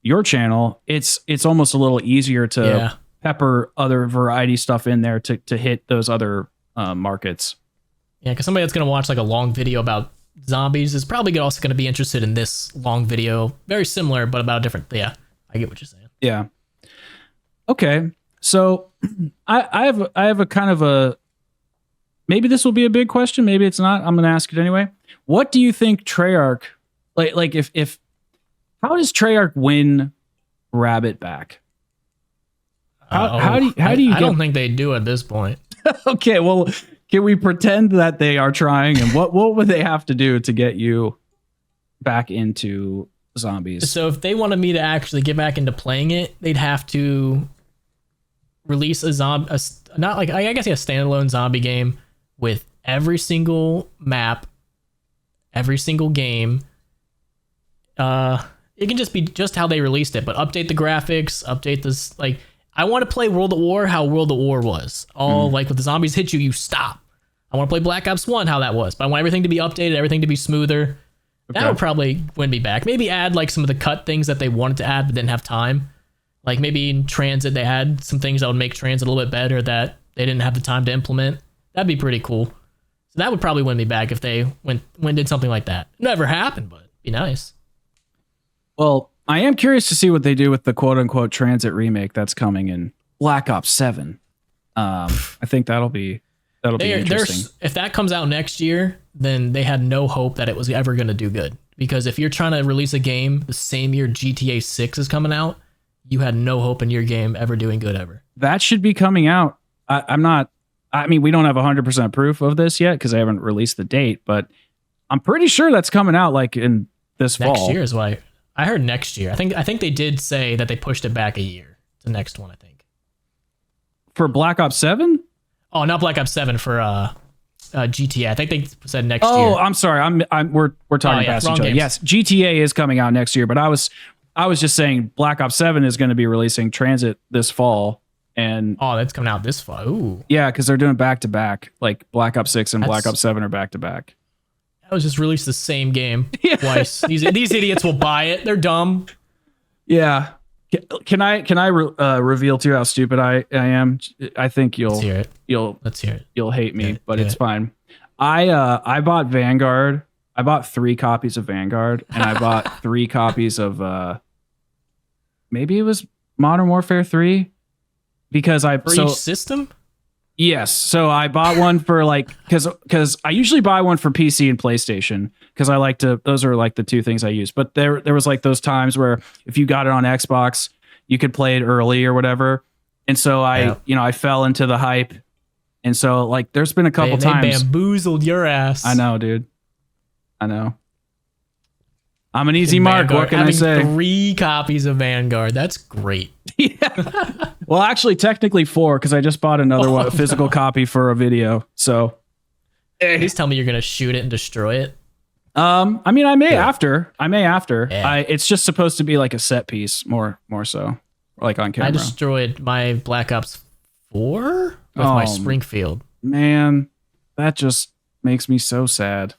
your channel, it's almost a little easier to pepper other variety stuff in there to hit those other markets. Yeah, because somebody that's going to watch like a long video about zombies is probably also going to be interested in this long video. Very similar, but about a different. Yeah, I get what you're saying. Yeah. Okay. So I have a kind of a, maybe this will be a big question, maybe it's not. I'm going to ask it anyway. What do you think Treyarch, like if how does Treyarch win Rabbit back? How do you I don't think they do at this point. Okay, well, can we pretend that they are trying, and what would they have to do to get you back into zombies? So if they wanted me to actually get back into playing it, they'd have to release a standalone zombie game with every single map, every single game. It can just be just how they released it, but update the graphics, update this. Like, I want to play World at War how World at War was. Like with the zombies hit you, you stop. I want to play Black Ops 1 how that was, but I want everything to be updated, everything to be smoother. Okay. That would probably win me back. Maybe add like some of the cut things that they wanted to add but didn't have time. Like maybe in Transit they had some things that would make Transit a little bit better that they didn't have the time to implement. That'd be pretty cool. So that would probably win me back if they did something like that. Never happened, but it'd be nice. Well, I am curious to see what they do with the quote unquote Transit remake that's coming in Black Ops 7. I think that'll be interesting. If that comes out next year, then they had no hope that it was ever going to do good. Because if you're trying to release a game the same year GTA 6 is coming out, you had no hope in your game ever doing good ever. That should be coming out. I mean, we don't have 100% proof of this yet because I haven't released the date, but I'm pretty sure that's coming out like in this fall. Next year is why I heard next year. I think they did say that they pushed it back a year. The next one, I think. For Black Ops 7? Oh, not Black Ops 7 for GTA. I think they said next year. Oh, I'm sorry. We're talking past each other. Games. Yes, GTA is coming out next year, but I was just saying Black Ops 7 is going to be releasing Transit this fall, and that's coming out this fall. Ooh. Yeah, because they're doing back to back. Like Black Ops 6 and Black Ops 7 are back to back. That was just released the same game twice. These idiots will buy it. They're dumb. Yeah. Can I reveal to you how stupid I am? I think Let's hear it. You'll hate me, but it's fine. I bought Vanguard. I bought 3 copies of Vanguard, and I bought 3 copies of maybe it was Modern Warfare 3 because each system. Yes, so I bought one for like because I usually buy one for PC and PlayStation because I like to. Those are like the 2 things I use. But there was like those times where if you got it on Xbox, you could play it early or whatever. And so I fell into the hype. And so like there's been a couple times they bamboozled your ass. I know, dude. I know. I'm an easy mark. What can I say? 3 copies of Vanguard. That's great. Yeah. Well, actually, technically 4 because I just bought another physical copy for a video. So, please tell me you're gonna shoot it and destroy it. I mean, I may after. Yeah. It's just supposed to be like a set piece, more so, like on camera. I destroyed my Black Ops 4 with my Springfield. Man, that just makes me so sad.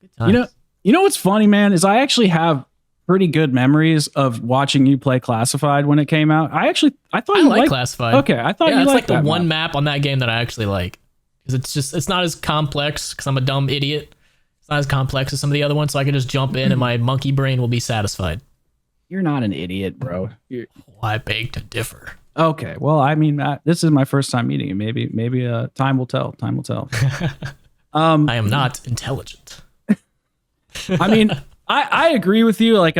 Good times. You know what's funny, man, is I actually have pretty good memories of watching you play Classified when it came out. I thought you liked Classified. Okay, I thought you liked like the that one map on that game that I actually like. Because it's not as complex, because I'm a dumb idiot. It's not as complex as some of the other ones, so I can just jump in and my monkey brain will be satisfied. You're not an idiot, bro. I beg to differ. Okay, well, I mean, this is my first time meeting you. Maybe time will tell. Time will tell. I am not intelligent. I mean, I agree with you. Like,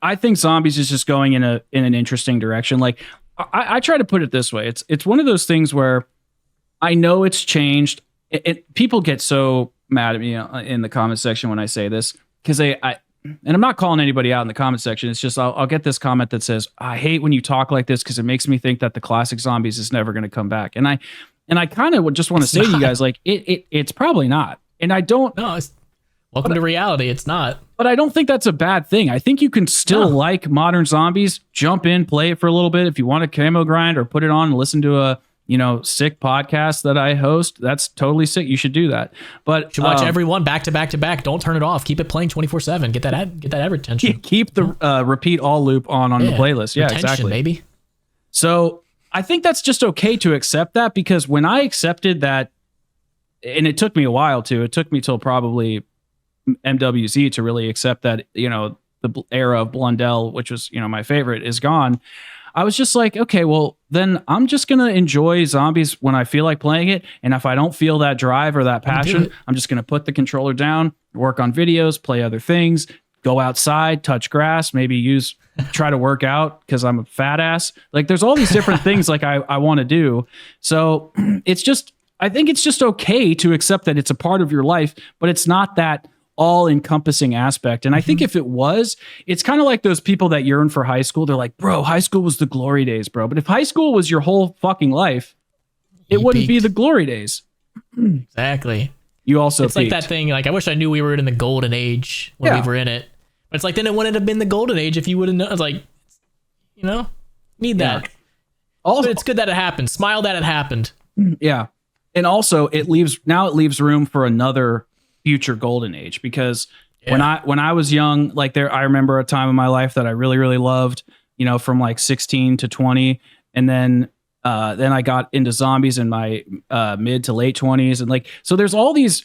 I think zombies is just going in an interesting direction. Like, I try to put it this way: it's one of those things where I know it's changed. People get so mad at me in the comment section when I say this because and I'm not calling anybody out in the comment section. It's just I'll get this comment that says, "I hate when you talk like this because it makes me think that the classic zombies is never going to come back." And I kind of would just want to say to you guys, like, it's probably not. And I don't. No, welcome to reality. It's not. But I don't think that's a bad thing. I think you can still like modern zombies, jump in, play it for a little bit. If you want to camo grind or put it on and listen to a sick podcast that I host, that's totally sick. You should do that. But you should watch everyone back to back to back. Don't turn it off. Keep it playing 24/7. Get that ad retention. Keep the repeat all loop on the playlist. Yeah, retention, exactly. Baby. So I think that's just okay to accept that because when I accepted that, and it took me a while to, it took me till probably MWZ to really accept that, the era of Blundell, which was, my favorite, is gone. I was just like, okay, well, then I'm just going to enjoy zombies when I feel like playing it. And if I don't feel that drive or that passion, I'm just going to put the controller down, work on videos, play other things, go outside, touch grass, maybe try to work out because I'm a fat ass. Like there's all these different things like I want to do. So I think it's just okay to accept that it's a part of your life, but it's not that all encompassing aspect. And I think if it was, it's kind of like those people that yearn for high school. They're like, bro, high school was the glory days, bro. But if high school was your whole fucking life, it wouldn't be the glory days. Exactly. You also it's peaked. like that thing. Like I wish I knew we were in the golden age when we were in it. But it's like then it wouldn't have been the golden age if you would have known. It's like, need that. Also, but it's good that it happened. Smile that it happened. Yeah. And also it leaves room for another future golden age, because when I was young, like I remember a time in my life that I really, really loved, from like 16 to 20. And then I got into zombies in my mid to late 20s. And like, so there's all these,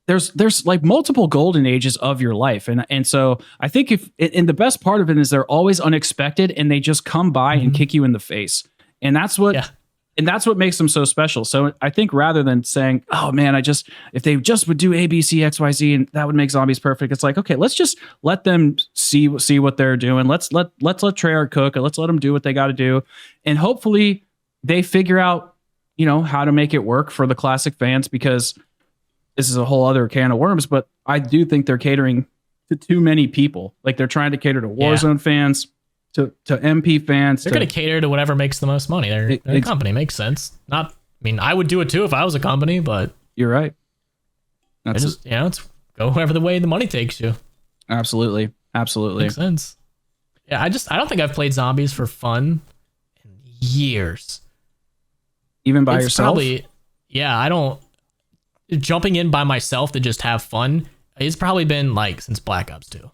there's like multiple golden ages of your life. And so I think and the best part of it is they're always unexpected and they just come by and kick you in the face. And that's what makes them so special. So I think rather than saying, oh man, if they just would do A, B, C, X, Y, Z, and that would make zombies perfect. It's like, okay, let's just let them see what they're doing. Let's let Treyarch cook, and let's let them do what they got to do. And hopefully they figure out, how to make it work for the classic fans, because this is a whole other can of worms, but I do think they're catering to too many people. Like they're trying to cater to Warzone fans, to MP fans. They're going to cater to whatever makes the most money. They're a company. Makes sense. I would do it too if I was a company, but you're right. It's go wherever the way the money takes you. Absolutely. Makes sense. Yeah, I don't think I've played zombies for fun in years. Even by yourself? Probably, yeah, I don't. Jumping in by myself to just have fun, it's probably been like since Black Ops 2.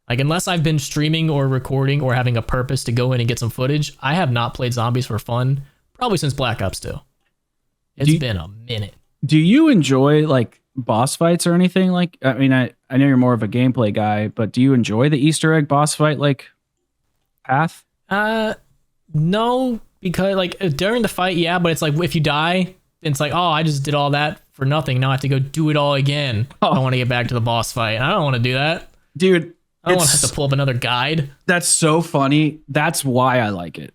Like, unless I've been streaming or recording or having a purpose to go in and get some footage, I have not played zombies for fun probably since Black Ops 2. It's been a minute. Do you enjoy like boss fights or anything? Like, I mean, I know you're more of a gameplay guy, but do you enjoy the Easter egg boss fight like path? No, because like during the fight, yeah, but it's like if you die, it's like, oh, I just did all that for nothing. Now I have to go do it all again. I want to get back to the boss fight. I don't want to do that. Dude, I don't want to have to pull up another guide. That's so funny. That's why I like it.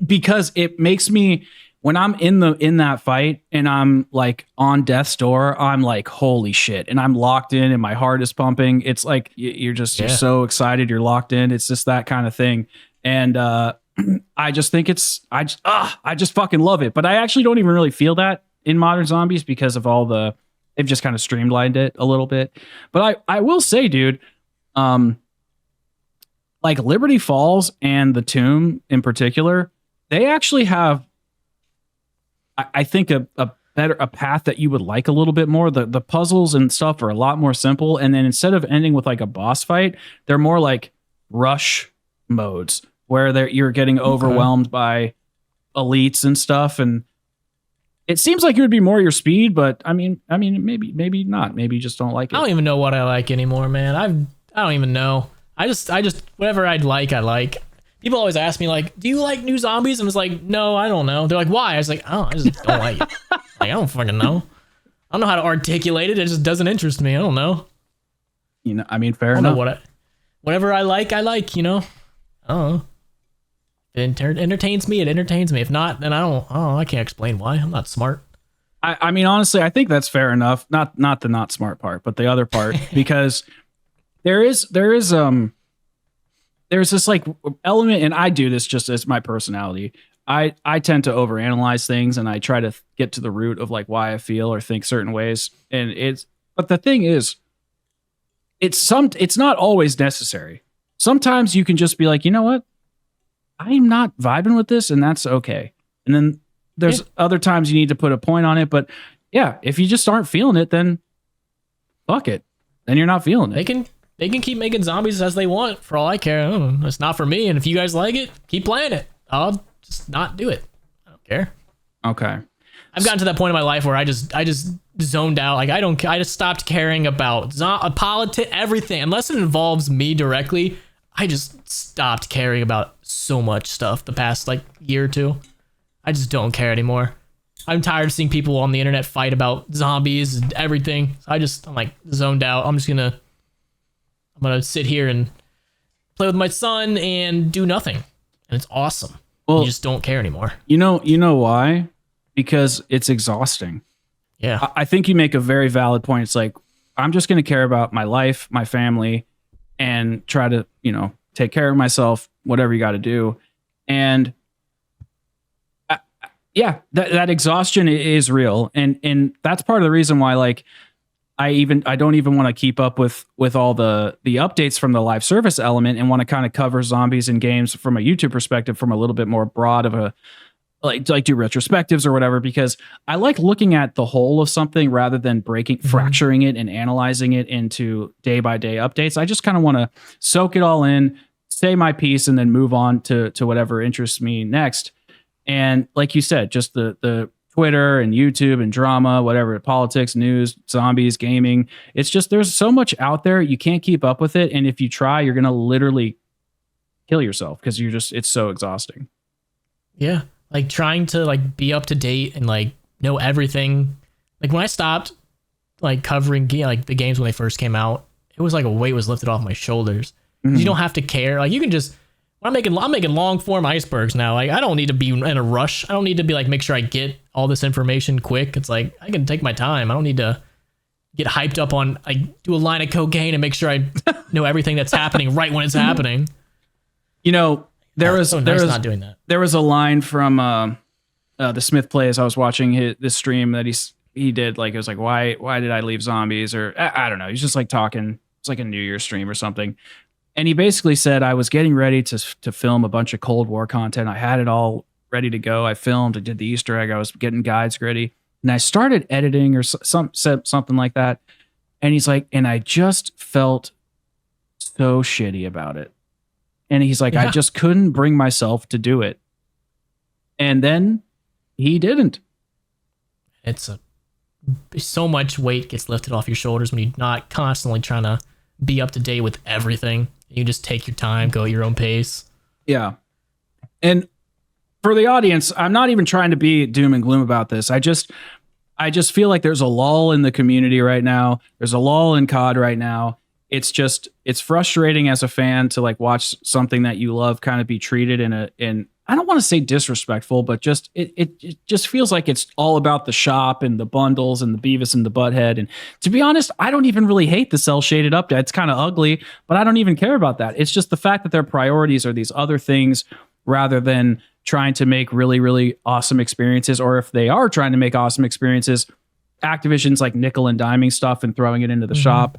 Because it makes me, when I'm in that fight and I'm like on death's door, I'm like, holy shit. And I'm locked in and my heart is pumping. It's like, you're so excited. You're locked in. It's just that kind of thing. And, I just think I just fucking love it. But I actually don't even really feel that in Modern Zombies because of they've just kind of streamlined it a little bit. But I will say, dude, like Liberty Falls and the Tomb in particular, they actually have, I think, a path that you would like a little bit more. The puzzles and stuff are a lot more simple. And then instead of ending with like a boss fight, they're more like rush modes where you're getting overwhelmed by elites and stuff. And it seems like it would be more your speed, but I mean, maybe not. Maybe you just don't like it. I don't even know what I like anymore, man. I don't even know. I just whatever I like. People always ask me like, do you like new zombies? And I was like, no, I don't know. They're like, why? I was like, oh, I just don't like it. Like, I don't fucking know. I don't know how to articulate it. It just doesn't interest me. I don't know. Fair enough. Whatever I like, I don't know. It entertains me. If not, then I can't explain why. I'm not smart. I mean, honestly, I think that's fair enough. Not the not smart part, but the other part, because there's this like element, and I do this just as my personality. I tend to overanalyze things, and I try to get to the root of like why I feel or think certain ways. But the thing is, it's not always necessary. Sometimes you can just be like, you know what? I'm not vibing with this, and that's okay. And then there's other times you need to put a point on it. But yeah, if you just aren't feeling it, then fuck it. Then you're not feeling it. They can keep making zombies as they want for all I care. I don't know. It's not for me. And if you guys like it, keep playing it. I'll just not do it. I don't care. Okay. I've gotten to that point in my life where I just zoned out. Like I just stopped caring about politics, everything. Unless it involves me directly, I just stopped caring about so much stuff the past like year or two. I just don't care anymore. I'm tired of seeing people on the internet fight about zombies and everything. So I'm like zoned out. I'm gonna sit here and play with my son and do nothing. And it's awesome. Well, you just don't care anymore. You know why? Because it's exhausting. Yeah. I think you make a very valid point. It's like, I'm just gonna care about my life, my family, and try to, take care of myself, whatever you got to do. And yeah, that exhaustion is real. And that's part of the reason why, like, I don't even want to keep up with all the updates from the live service element and want to kind of cover zombies in games from a YouTube perspective, from a little bit more broad of a, like do retrospectives or whatever, because I like looking at the whole of something rather than fracturing it and analyzing it into day by day updates. I just kind of want to soak it all in, say my piece, and then move on to whatever interests me next. And like you said, just the Twitter and YouTube and drama, whatever, politics, news, zombies, gaming. It's just, there's so much out there. You can't keep up with it. And if you try, you're going to literally kill yourself because it's so exhausting. Yeah. Like trying to like be up to date and like know everything. Like when I stopped like covering like the games when they first came out, it was like a weight was lifted off my shoulders. Mm-hmm. You don't have to care. Like you can just, I'm making long form icebergs now. Like I don't need to be in a rush. I don't need to be like, make sure I get all this information quick. It's like, I can take my time. I don't need to get hyped up on, like do a line of cocaine and make sure I know everything that's happening right when it's happening. There was not doing that. There was a line from the Smith Plays. I was watching this stream that he did. Like, it was like, why did I leave zombies? Or I don't know. He's just like talking. It's like a New Year's stream or something. And he basically said, I was getting ready to film a bunch of Cold War content. I had it all ready to go. I filmed, I did the Easter egg. I was getting guides ready. And I started editing or something like that. And he's like, and I just felt so shitty about it. And he's like, I just couldn't bring myself to do it. And then he didn't. It's so much weight gets lifted off your shoulders when you're not constantly trying to be up to date with everything. You just take your time, go at your own pace. Yeah. And for the audience, I'm not even trying to be doom and gloom about this. I just feel like there's a lull in the community right now. There's a lull in COD right now. It's frustrating as a fan to like watch something that you love kind of be treated in I don't want to say disrespectful, but just it just feels like it's all about the shop and the bundles and the Beavis and the Butthead. And to be honest, I don't even really hate the cell shaded update. It's kind of ugly, but I don't even care about that. It's just the fact that their priorities are these other things rather than trying to make really, really awesome experiences. Or if they are trying to make awesome experiences, Activision's like nickel and diming stuff and throwing it into the shop.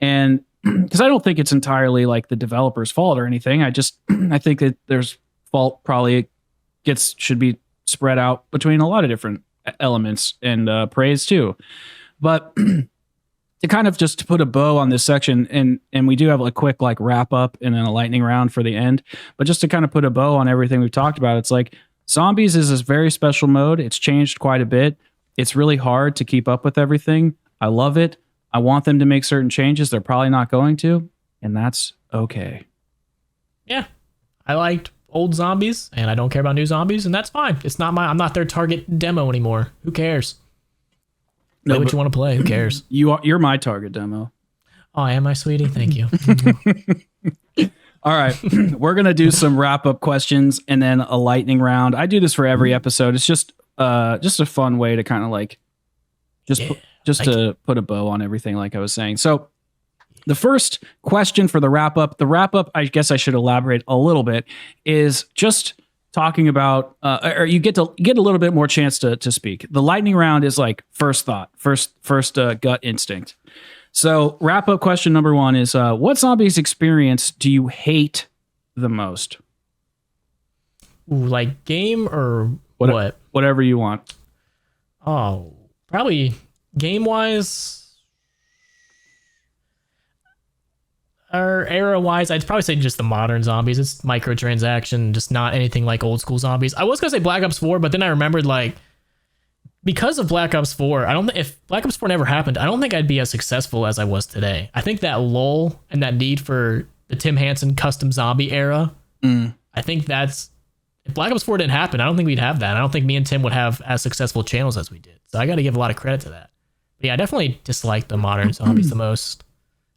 And because I don't think it's entirely like the developer's fault or anything. I think that there's fault probably should be spread out between a lot of different elements and praise too. But to kind of just to put a bow on this section, and we do have a quick like wrap up and then a lightning round for the end. But just to kind of put a bow on everything we've talked about, it's like Zombies is this very special mode. It's changed quite a bit. It's really hard to keep up with everything. I love it. I want them to make certain changes. They're probably not going to, and that's okay. Yeah. I liked old zombies and I don't care about new zombies, and that's fine. I'm not their target demo anymore. Who cares? Play what you want to play. Who cares? You're my target demo. Oh, am I, sweetie? Thank you. All right. We're going to do some wrap up questions and then a lightning round. I do this for every episode. It's just a fun way to kind of like to put a bow on everything, like I was saying. So the first question for the wrap up, I guess I should elaborate a little bit, is just talking about, or you get a little bit more chance to speak. The lightning round is like first thought, first gut instinct. So wrap up question number 1 is, what zombies experience do you hate the most? Ooh, like game or what? Whatever you want. Oh, probably game-wise or era-wise, I'd probably say just the modern zombies. It's microtransaction, just not anything like old school zombies. I was going to say Black Ops 4, but then I remembered, like, because of Black Ops 4, I don't think if Black Ops 4 never happened, I don't think I'd be as successful as I was today. I think that lull and that need for the Tim Hansen custom zombie era. I think that's if Black Ops 4 didn't happen, I don't think we'd have that. I don't think me and Tim would have as successful channels as we did. So I got to give a lot of credit to that. But yeah, I definitely dislike the modern zombies the most.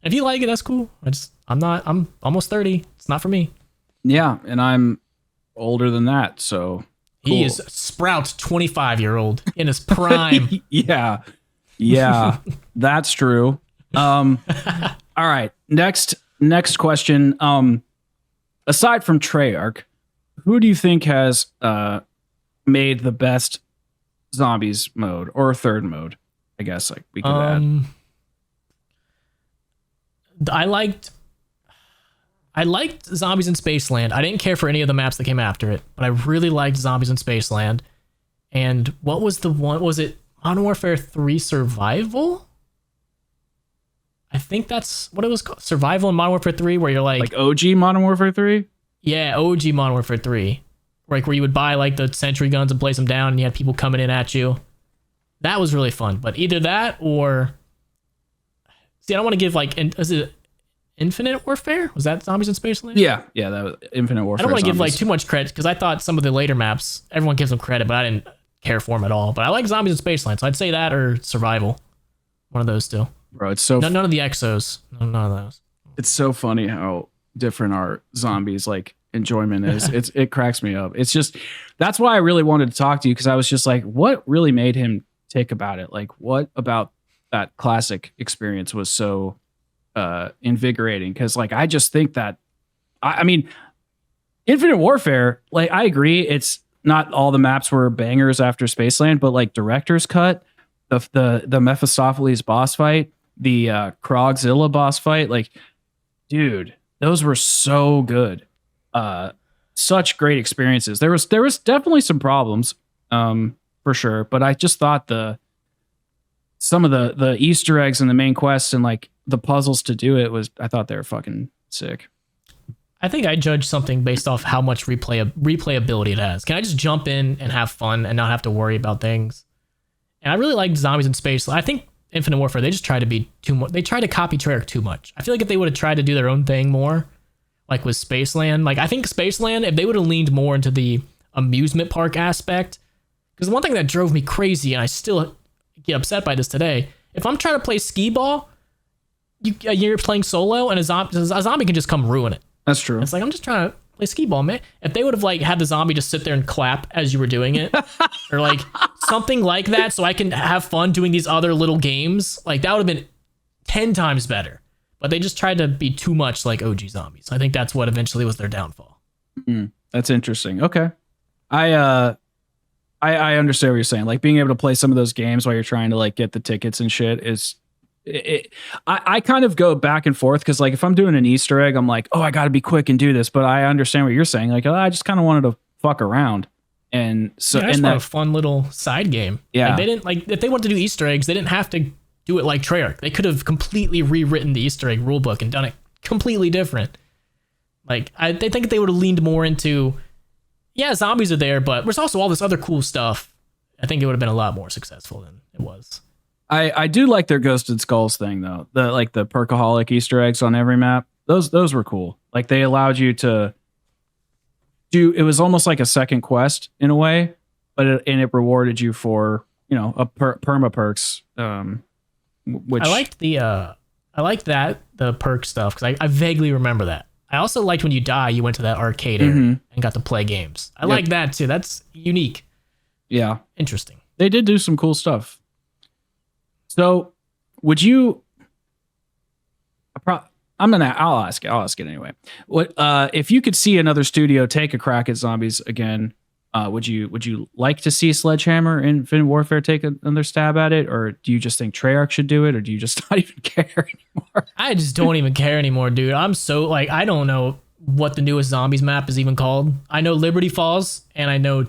If you like it, that's cool. I'm almost 30. It's not for me. Yeah, and I'm older than that, so cool. He is Sprout 25-year-old in his prime. Yeah, that's true. All right, next question. Aside from Treyarch, who do you think has made the best zombies mode or third mode? I guess like we could add. I liked Zombies in Spaceland. I didn't care for any of the maps that came after it, but I really liked Zombies in Spaceland. And what was the one? Was it Modern Warfare 3 Survival? I think that's what it was called. Survival in Modern Warfare 3, where you're like OG Modern Warfare 3? Yeah, OG Modern Warfare 3. Like where you would buy like the sentry guns and place them down and you had people coming in at you. That was really fun. But either that or... See, I don't want to give like... Is it Infinite Warfare? Was that Zombies in Spaceland? Yeah, that was Infinite Warfare. I don't want to give like Zombies. too much credit because I thought some of the later maps, everyone gives them credit, but I didn't care for them at all. But I like Zombies in Spaceland, so I'd say that or Survival. One of those two. Bro, it's so... None of the Exos. None of those. It's so funny how different our zombies like enjoyment is. It cracks me up. It's just... That's why I really wanted to talk to you, because I was just like, what really made him tick about it? Like, what about that classic experience was so... invigorating? Because like I just think that I mean Infinite Warfare, like I agree it's not all the maps were bangers after Spaceland, but like Director's Cut, the Mephistopheles boss fight, the Krogzilla boss fight, like dude, those were so good. Such great experiences. There was definitely some problems for sure, but I just thought some of the Easter eggs in the main quest and like the puzzles to do it I thought they were fucking sick. I think I judge something based off how much replayability it has. Can I just jump in and have fun and not have to worry about things? And I really liked Zombies in Space. I think Infinite Warfare, they just tried to be too much. They tried to copy Treyarch too much. I feel like if they would have tried to do their own thing more, like with Spaceland, like I think Spaceland, if they would have leaned more into the amusement park aspect, because the one thing that drove me crazy, and I still get upset by this today, if I'm trying to play skee ball, you're playing solo and a zombie can just come ruin it. That's true. It's like, I'm just trying to play skee ball, man. If they would have like had the zombie just sit there and clap as you were doing it or like something like that, so I can have fun doing these other little games, like that would have been 10 times better. But they just tried to be too much like OG Zombies. I think that's what eventually was their downfall. That's interesting. Okay. I understand what you're saying. Like being able to play some of those games while you're trying to like get the tickets and shit is... I kind of go back and forth because like if I'm doing an Easter egg, I'm like, oh, I got to be quick and do this. But I understand what you're saying. Like, oh, I just kind of wanted to fuck around, and so I just want a fun little side game. Yeah, like, they didn't like if they wanted to do Easter eggs, they didn't have to do it like Treyarch. They could have completely rewritten the Easter egg rulebook and done it completely different. Like they think they would have leaned more into, yeah, zombies are there, but there's also all this other cool stuff. I think it would have been a lot more successful than it was. I do like their Ghosted Skulls thing though. The Perkaholic Easter eggs on every map. Those were cool. Like they allowed you to do. It was almost like a second quest in a way, but it rewarded you for a perma perks. Which I liked the perk stuff because I vaguely remember that. I also liked when you die, you went to that arcade area and got to play games. I like that too. That's unique. Yeah, interesting. They did do some cool stuff. So, would you? I'll ask it anyway. What if you could see another studio take a crack at zombies again? Would you like to see Sledgehammer and Infinite Warfare take another stab at it, or do you just think Treyarch should do it, or do you just not even care anymore? I just don't even care anymore, dude. I'm so like I don't know what the newest zombies map is even called. I know Liberty Falls and I know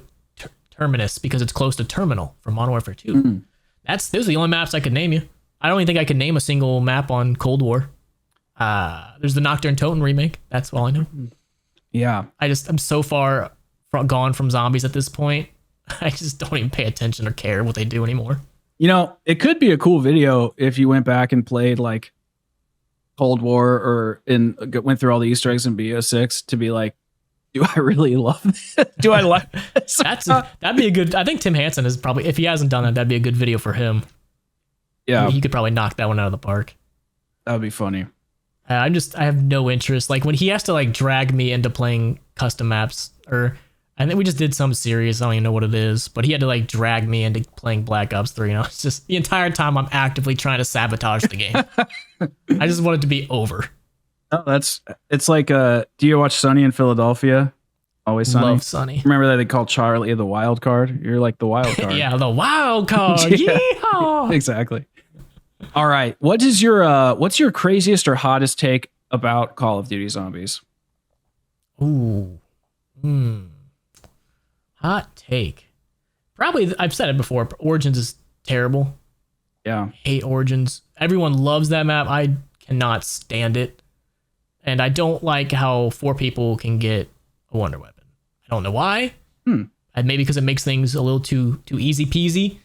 Terminus because it's close to Terminal from Modern Warfare 2. Those are the only maps I could name you. I don't even think I could name a single map on Cold War. There's the Nocturne Totem remake. That's all I know. Yeah. I'm so far gone from zombies at this point. I just don't even pay attention or care what they do anymore. It could be a cool video if you went back and played like Cold War or went through all the Easter eggs in BO6 to be like, do I really love this? Do I like this? That'd be a good. I think Tim Hansen is probably, if he hasn't done it, that'd be a good video for him. Yeah, he could probably knock that one out of the park. That would be funny. I have no interest. Like when he has to like drag me into playing custom maps, or I think we just did some series. I don't even know what it is, but he had to like drag me into playing Black Ops 3. And it's just the entire time I'm actively trying to sabotage the game. I just want it to be over. Oh, it's like, do you watch Sunny in Philadelphia? Always Sunny. Love Sunny. Remember that they called Charlie the wild card? You're like the wild card. Yeah, the wild card. Yeehaw! Exactly. All right. What's your craziest or hottest take about Call of Duty Zombies? Ooh. Hot take. Probably, I've said it before, Origins is terrible. Yeah. Hate Origins. Everyone loves that map. I cannot stand it. And I don't like how 4 people can get a wonder weapon. I don't know why. And maybe because it makes things a little too easy peasy.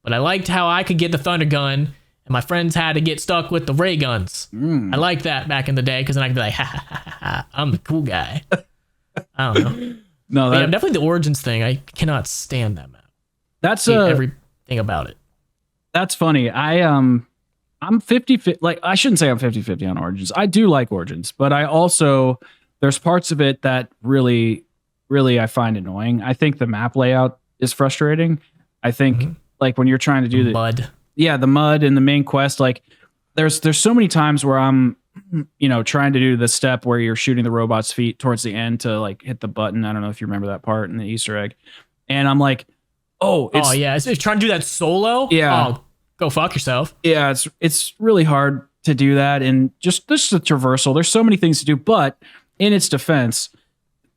But I liked how I could get the thunder gun and my friends had to get stuck with the ray guns. I liked that back in the day because then I could be like, ha, I'm the cool guy. I don't know. No, yeah, definitely the Origins thing. I cannot stand that map. That's everything about it. That's funny. I'm 50-50. Like, I shouldn't say I'm 50-50 on Origins. I do like Origins, but I also, there's parts of it that really I find annoying. I think the map layout is frustrating. I think like when you're trying to do the mud. Yeah, the mud and the main quest, like there's so many times where I'm, trying to do the step where you're shooting the robot's feet towards the end to like hit the button. I don't know if you remember that part in the Easter egg. And I'm like, it's trying to do that solo. Yeah. Oh, go fuck yourself. Yeah, it's really hard to do that. And just this is a traversal. There's so many things to do, but in its defense,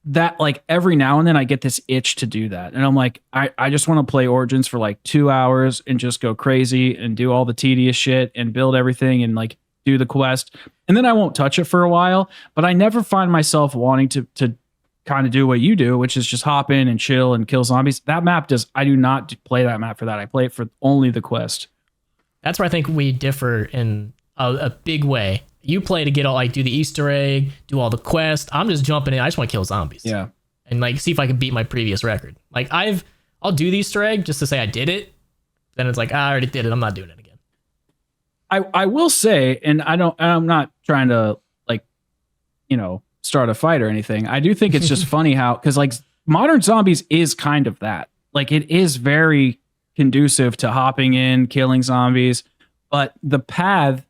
that like every now and then I get this itch to do that. And I'm like, I just want to play Origins for like 2 hours and just go crazy and do all the tedious shit and build everything and like do the quest. And then I won't touch it for a while, but I never find myself wanting to kind of do what you do, which is just hop in and chill and kill zombies. That map I do not play that map for that. I play it for only the quest. That's where I think we differ in a big way. You play to get all like do the Easter egg, do all the quests. I'm just jumping in. I just want to kill zombies. Yeah. And like see if I can beat my previous record. Like I'll do the Easter egg just to say I did it. Then it's like I already did it. I'm not doing it again. I will say, and I'm not trying to like, start a fight or anything. I do think it's just funny how, because like modern zombies is kind of that. Like it is very conducive to hopping in, killing zombies, but the path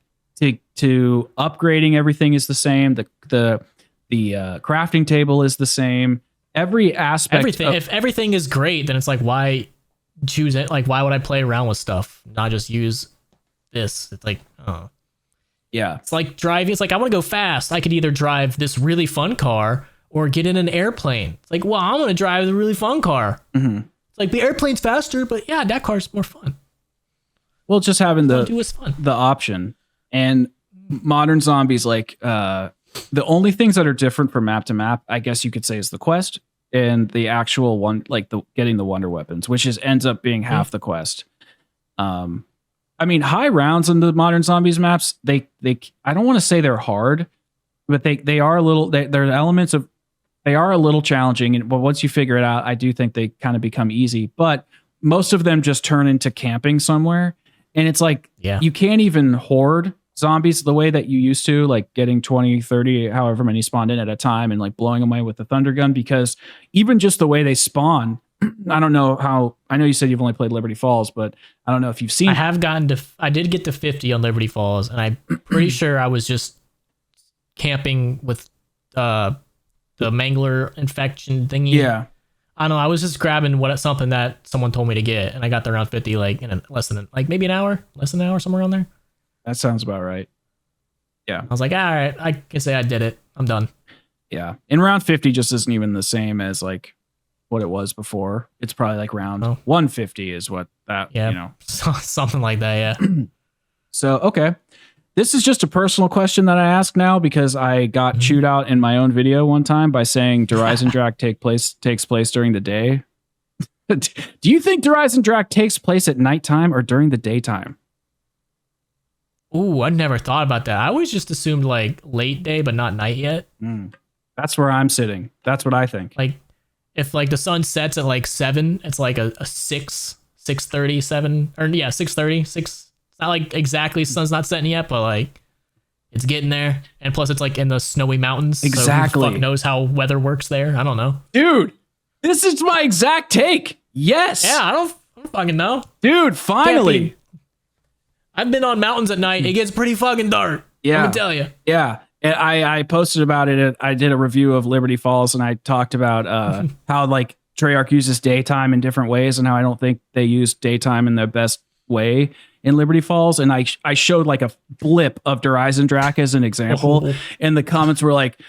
to upgrading everything is the same. The crafting table is the same. Every aspect. If everything is great, then it's like why choose it? Like why would I play around with stuff? Not just use this. It's like yeah. It's like driving. It's like I want to go fast. I could either drive this really fun car or get in an airplane. It's like, well, I'm gonna drive the really fun car. It's like the airplane's faster, but yeah, that car's more fun. Well, just having the option. And modern zombies, like the only things that are different from map to map, I guess you could say, is the quest and the actual one, like getting the wonder weapons, which ends up being half the quest. I mean, high rounds in the modern zombies maps, they I don't want to say they're hard, but they are a little. There are elements of they are a little challenging, but once you figure it out, I do think they kind of become easy. But most of them just turn into camping somewhere. And it's like, you can't even hoard zombies the way that you used to, like getting 20, 30, however many spawned in at a time and like blowing them away with the thunder gun, because even just the way they spawn, I don't know how, I know you said you've only played Liberty Falls, but I don't know if you've seen. I did get to 50 on Liberty Falls, and I'm pretty sure I was just camping with the mangler infection thingy. Yeah. I don't know. I was just grabbing something that someone told me to get, and I got there around 50, like in less than maybe an hour, less than an hour, somewhere around there. That sounds about right. Yeah. I was like, all right, I can say I did it. I'm done. Yeah. And round 50 just isn't even the same as like what it was before. It's probably like round 150 is what that, something like that. Yeah. So, okay. This is just a personal question that I ask now because I got chewed out in my own video one time by saying Horizon Drac takes place during the day. Do you think Horizon Drac takes place at nighttime or during the daytime? Ooh, I never thought about that. I always just assumed like late day, but not night yet. That's where I'm sitting. That's what I think. Like if like the sun sets at like 7, it's like a 6:30, 7, or yeah, 6:30, 6. It's not like exactly sun's not setting yet, but like it's getting there. And plus it's like in the snowy mountains. Exactly. So who the fuck knows how weather works there? I don't know. Dude, this is my exact take. Yes. Yeah, I don't fucking know. Dude, finally. I've been on mountains at night. It gets pretty fucking dark. Yeah. Let me tell you. Yeah. And I posted about it. I did a review of Liberty Falls, and I talked about how like Treyarch uses daytime in different ways and how I don't think they use daytime in the best way in Liberty Falls. And I showed like a blip of Horizon Drac as an example. And the comments were like,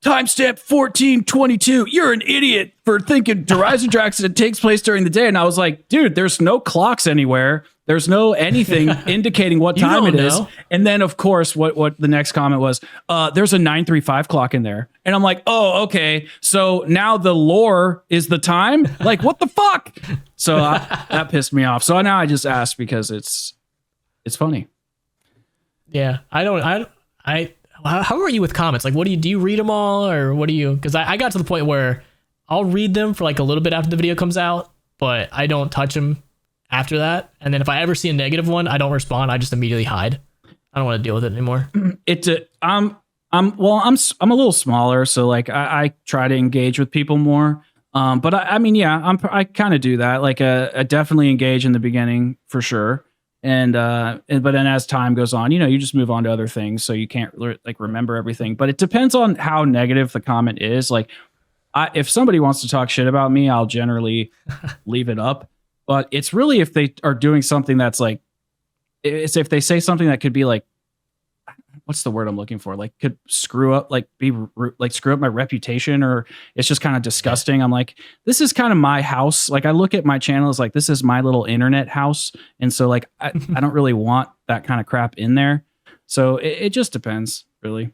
timestamp 1422. You're an idiot for thinking Horizon Drax takes place during the day. And I was like, dude, there's no clocks anywhere. There's no anything indicating what time it is. And then, of course, what the next comment was, there's a 935 clock in there. And I'm like, oh, okay. So now the lore is the time? Like, what the fuck? So that pissed me off. So now I just ask because it's funny. Yeah, how are you with comments? Like, do you read them all, or what do you? Because I got to the point where I'll read them for like a little bit after the video comes out, but I don't touch them after that. And then if I ever see a negative one, I don't respond. I just immediately hide. I don't want to deal with it anymore. I'm a little smaller, so like I try to engage with people more. But I mean, yeah, I kind of do that. Like, I definitely engage in the beginning for sure. But then as time goes on, you just move on to other things, so you can't like remember everything. But it depends on how negative the comment is. Like, if somebody wants to talk shit about me, I'll generally leave it up. But it's really if they are doing something that's like, it's if they say something that could be like, what's the word I'm looking for? Like, could screw up, like screw up my reputation, or it's just kind of disgusting. I'm like, this is kind of my house. Like, I look at my channel as like, this is my little internet house. And so like, I don't really want that kind of crap in there. So it just depends, really.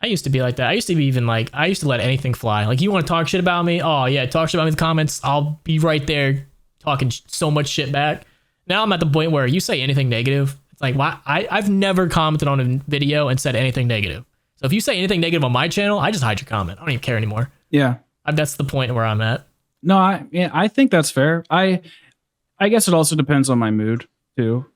I used to be like that. I used to be even like, I used to let anything fly. Like, you want to talk shit about me? Oh yeah, talk shit about me in the comments. I'll be right there talking so much shit back. Now I'm at the point where you say anything negative, it's like, why? I've never commented on a video and said anything negative. So if you say anything negative on my channel, I just hide your comment. I don't even care anymore. Yeah. That's the point where I'm at. No, I think that's fair. I guess it also depends on my mood too.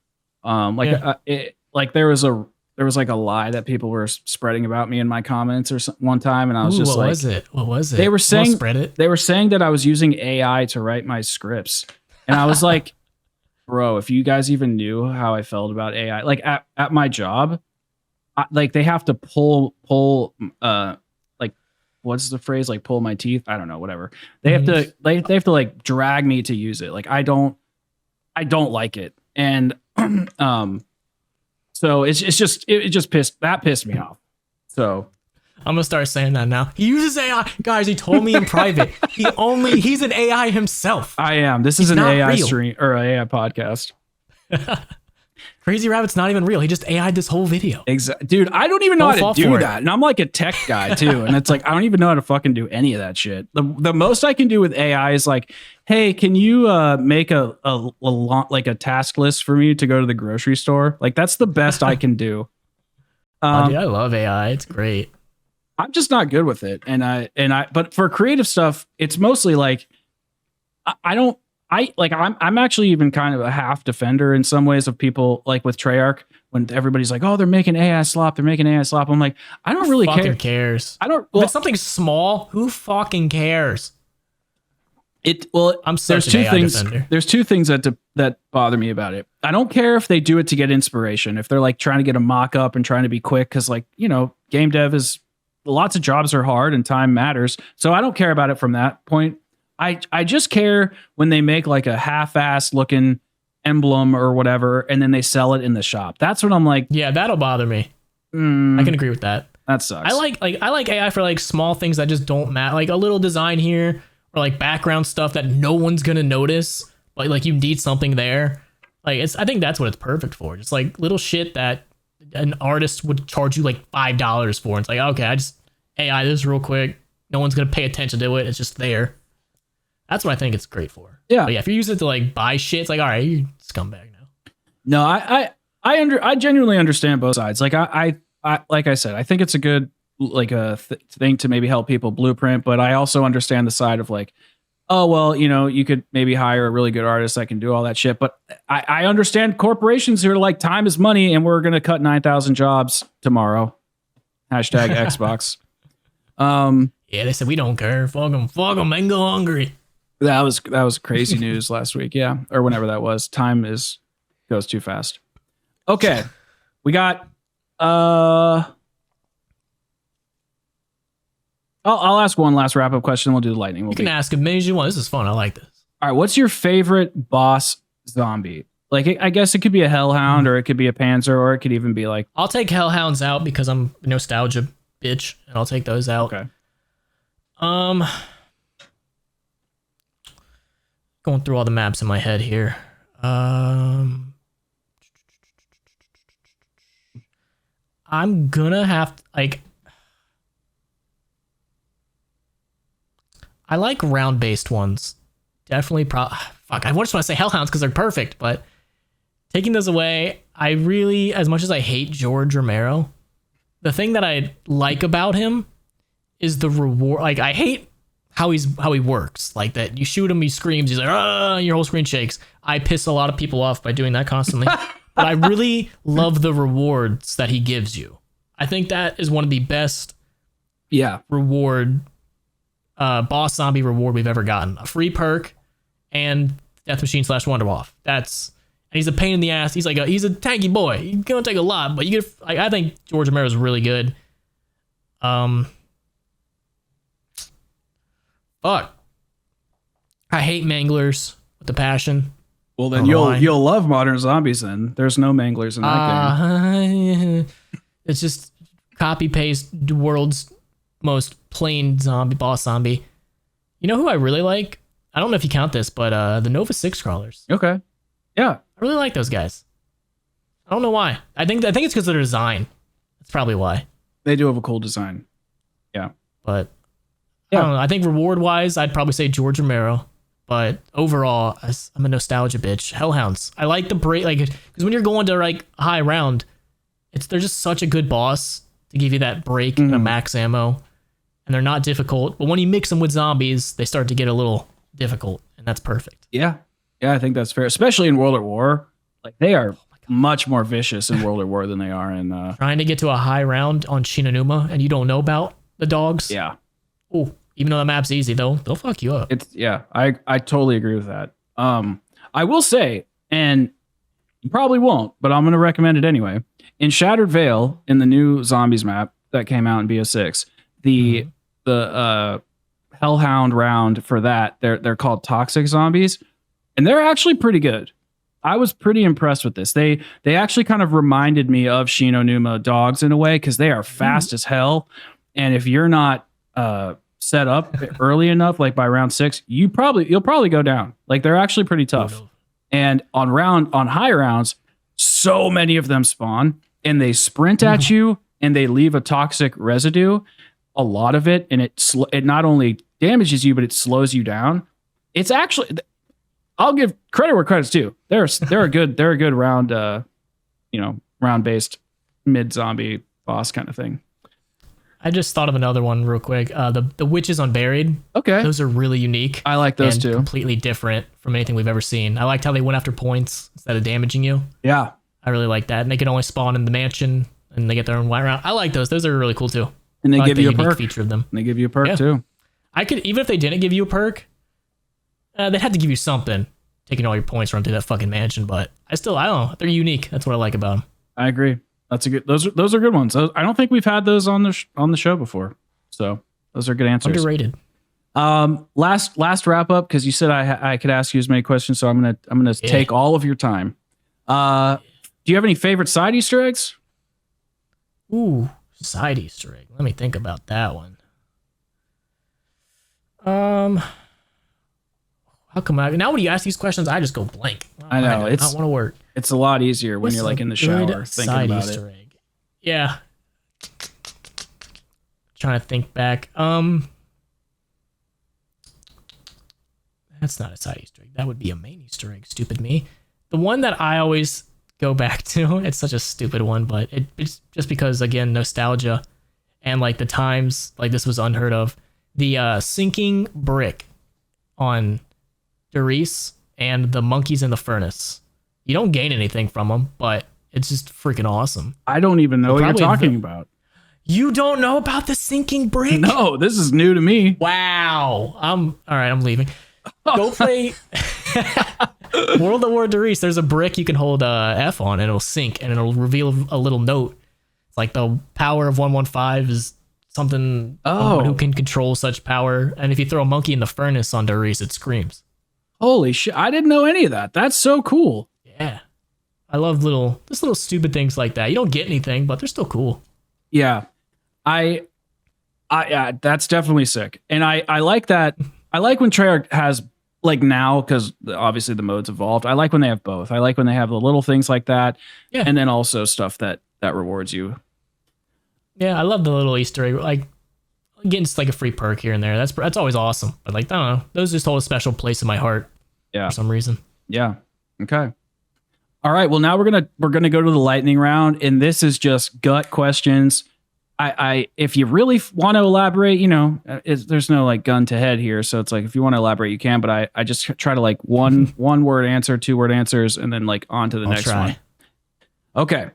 Like there was like a lie that people were spreading about me in my comments or one time, and I was just like, what was it? They were saying, spread it. They were saying that I was using AI to write my scripts, and I was like, bro, if you guys even knew how I felt about AI, like at my job, like they have to pull like, what's the phrase? Like, pull my teeth? I don't know, whatever. They have to they have to like drag me to use it. Like, I don't like it. And so it just pissed me off. So I'm gonna start saying that now. He uses AI, guys. He told me in private. He's an AI himself. I am. This is an AI stream or an AI podcast. Crazy Rabbit's not even real. He just AI'd this whole video. Exactly, dude. I don't even know how to do that, and I'm like a tech guy too. And it's like, I don't even know how to fucking do any of that shit. The most I can do with AI is like, hey, can you make a task list for me to go to the grocery store? Like, that's the best I can do. Dude, I love AI. It's great. I'm just not good with it. But for creative stuff, it's mostly like, I'm actually even kind of a half defender in some ways of people like with Treyarch, when everybody's like, oh, they're making AI slop. I'm like, I don't really care. Cares. I don't. If it's something small, who fucking cares? I'm such an AI defender. There's two things that bother me about it. I don't care if they do it to get inspiration. If they're like trying to get a mock up and trying to be quick, because like, game dev is, lots of jobs are hard and time matters. So I don't care about it from that point. I just care when they make like a half-assed looking emblem or whatever, and then they sell it in the shop. That's what I'm like. Yeah, that'll bother me. I can agree with that. That sucks. I like AI for like small things that just don't matter, like a little design here or like background stuff that no one's gonna notice, but like you need something there. Like, I think that's what it's perfect for. Just like little shit that an artist would charge you like $5 for. It's like, okay, I just AI this real quick. No one's gonna pay attention to it. It's just there. That's what I think it's great for. Yeah. But yeah, if you use it to like buy shit, it's like, all right, you scumbag now. No, I genuinely understand both sides. Like I like I said, I think it's a good like a thing to maybe help people blueprint, but I also understand the side of like, oh well, you could maybe hire a really good artist that can do all that shit. But I understand corporations who are like, time is money, and we're gonna cut 9,000 jobs tomorrow. Hashtag Xbox. Yeah, they said we don't care. Fuck them, and go hungry. That was crazy news last week, yeah, or whenever that was. Time goes too fast. Okay, we got. I'll ask one last wrap up question. We'll do the lightning. You can ask as many as you want. This is fun. I like this. All right, what's your favorite boss zombie? Like, I guess it could be a Hellhound, or it could be a Panzer, or it could even be like. I'll take Hellhounds out because I'm a nostalgia bitch, and I'll take those out. Okay. Going through all the maps in my head here. I'm gonna have to, like. I like round-based ones. Definitely fuck, I just want to say Hellhounds because they're perfect, but taking those away, I really, as much as I hate George Romero, the thing that I like about him is the reward. Like, I hate how he works. Like, that you shoot him, he screams, he's like, ah, your whole screen shakes. I piss a lot of people off by doing that constantly. But I really love the rewards that he gives you. I think that is one of the best reward boss zombie reward we've ever gotten. A free perk and Death Machine / Wonderwolf. And he's a pain in the ass. He's a tanky boy. He's gonna take a lot, but you get. I think George Romero is really good. Fuck. I hate manglers with a passion. Well, then you'll love Modern Zombies. Then there's no manglers in that game. It's just copy paste world's most plain boss zombie. You know who I really like? I don't know if you count this, but the Nova 6 crawlers. Okay. Yeah. I really like those guys. I don't know why. I think it's because of their design. That's probably why. They do have a cool design. Yeah. But I don't know. I think reward wise, I'd probably say George Romero. But overall, I'm a nostalgia bitch. Hellhounds. I like the break, like, because when you're going to like high round, they're just such a good boss to give you that break and a max ammo. And they're not difficult, but when you mix them with zombies, they start to get a little difficult, and that's perfect. Yeah, I think that's fair, especially in World at War. Like, they are much more vicious in World at War than they are in. Trying to get to a high round on Shinonuma, and you don't know about the dogs. Yeah. Oh, even though the map's easy, they'll fuck you up. I totally agree with that. I will say, and you probably won't, but I'm going to recommend it anyway. In Shattered Veil, in the new Zombies map that came out in BO6, the Hellhound round for that, they're called Toxic Zombies, and they're actually pretty good. I was pretty impressed with this. They actually kind of reminded me of Shinonuma dogs in a way, because they are fast as hell, and if you're not set up early enough, like by round 6, you'll probably go down. Like, they're actually pretty tough. And on high rounds, so many of them spawn, and they sprint at you, and they leave a toxic residue. A lot of it, and it not only damages you, but it slows you down. It's actually, I'll give credit where credit's due. They're a good round, round based mid zombie boss kind of thing. I just thought of another one real quick. The Witches Unburied. Okay, those are really unique. I like those too. Completely different from anything we've ever seen. I liked how they went after points instead of damaging you. Yeah, I really like that, and they can only spawn in the mansion, and they get their own white round. I like those. Those are really cool too. And they give you a perk. Feature of them. And they give you a perk too. I could, even if they didn't give you a perk, they had to give you something, taking all your points run through that fucking mansion. But I don't know. They're unique. That's what I like about them. I agree. That's a good. Those are good ones. I don't think we've had those on the show before. So those are good answers. Underrated. Last wrap up, because you said I could ask you as many questions, so I'm gonna take all of your time. Do you have any favorite side Easter eggs? Ooh. Side Easter egg. Let me think about that one. How come now when you ask these questions, I just go blank. I know I don't want to work. It's a lot easier when you're like in the shower thinking about Easter egg. Yeah. Trying to think back. That's not a side Easter egg. That would be a main Easter egg. Stupid me. The one that I always go back to. It's such a stupid one, but it's just because, again, nostalgia and like the times like this was unheard of. The sinking brick on Doris and the monkeys in the furnace. You don't gain anything from them, but it's just freaking awesome. I don't even know what you're talking about. You don't know about the sinking brick? No, this is new to me. Wow. All right, I'm leaving. Go play World of War Doris. There's a brick you can hold F on and it'll sink and it'll reveal a little note. It's like the power of 115 is something who can control such power. And if you throw a monkey in the furnace on Doris, it screams. Holy shit. I didn't know any of that. That's so cool. Yeah. I love little stupid things like that. You don't get anything, but they're still cool. Yeah. Yeah, that's definitely sick. And I like that. I like when Treyarch has, like, now, because obviously the modes evolved. I like when they have both. I like when they have the little things like that. Yeah. And then also stuff that rewards you. Yeah, I love the little Easter egg. Like, getting just like a free perk here and there. That's always awesome. But like, I don't know. Those just hold a special place in my heart. Yeah. For some reason. Yeah. Okay. All right. Well, now we're gonna go to the lightning round, and this is just gut questions. If you really want to elaborate, there's no like gun to head here, so it's like if you want to elaborate, you can. But I just try to like one word answer, 2-word answers, and then like on to the next one. Okay.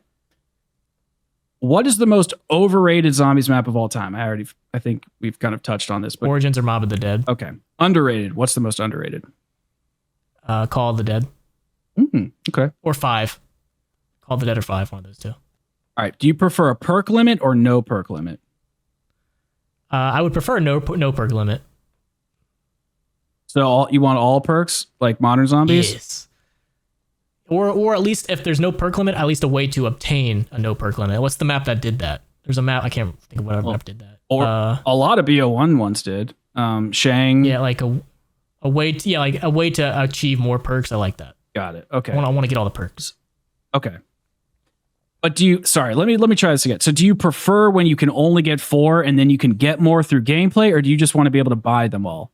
What is the most overrated zombies map of all time? I think we've kind of touched on this. But Origins or Mob of the Dead. Okay. Underrated. What's the most underrated? Call of the Dead. Okay. Or 5. Call of the Dead or 5. One of those two. All right. Do you prefer a perk limit or no perk limit? I would prefer no perk limit. So you want all perks like modern zombies? Yes. Or at least if there's no perk limit, at least a way to obtain a no perk limit. What's the map that did that? There's a map. I can't think of what map did that. Or a lot of BO1 ones did. Shang. Yeah, like a way to achieve more perks. I like that. Got it. Okay. I want to get all the perks. Okay. But let me try this again. So do you prefer when you can only get 4 and then you can get more through gameplay, or do you just want to be able to buy them all?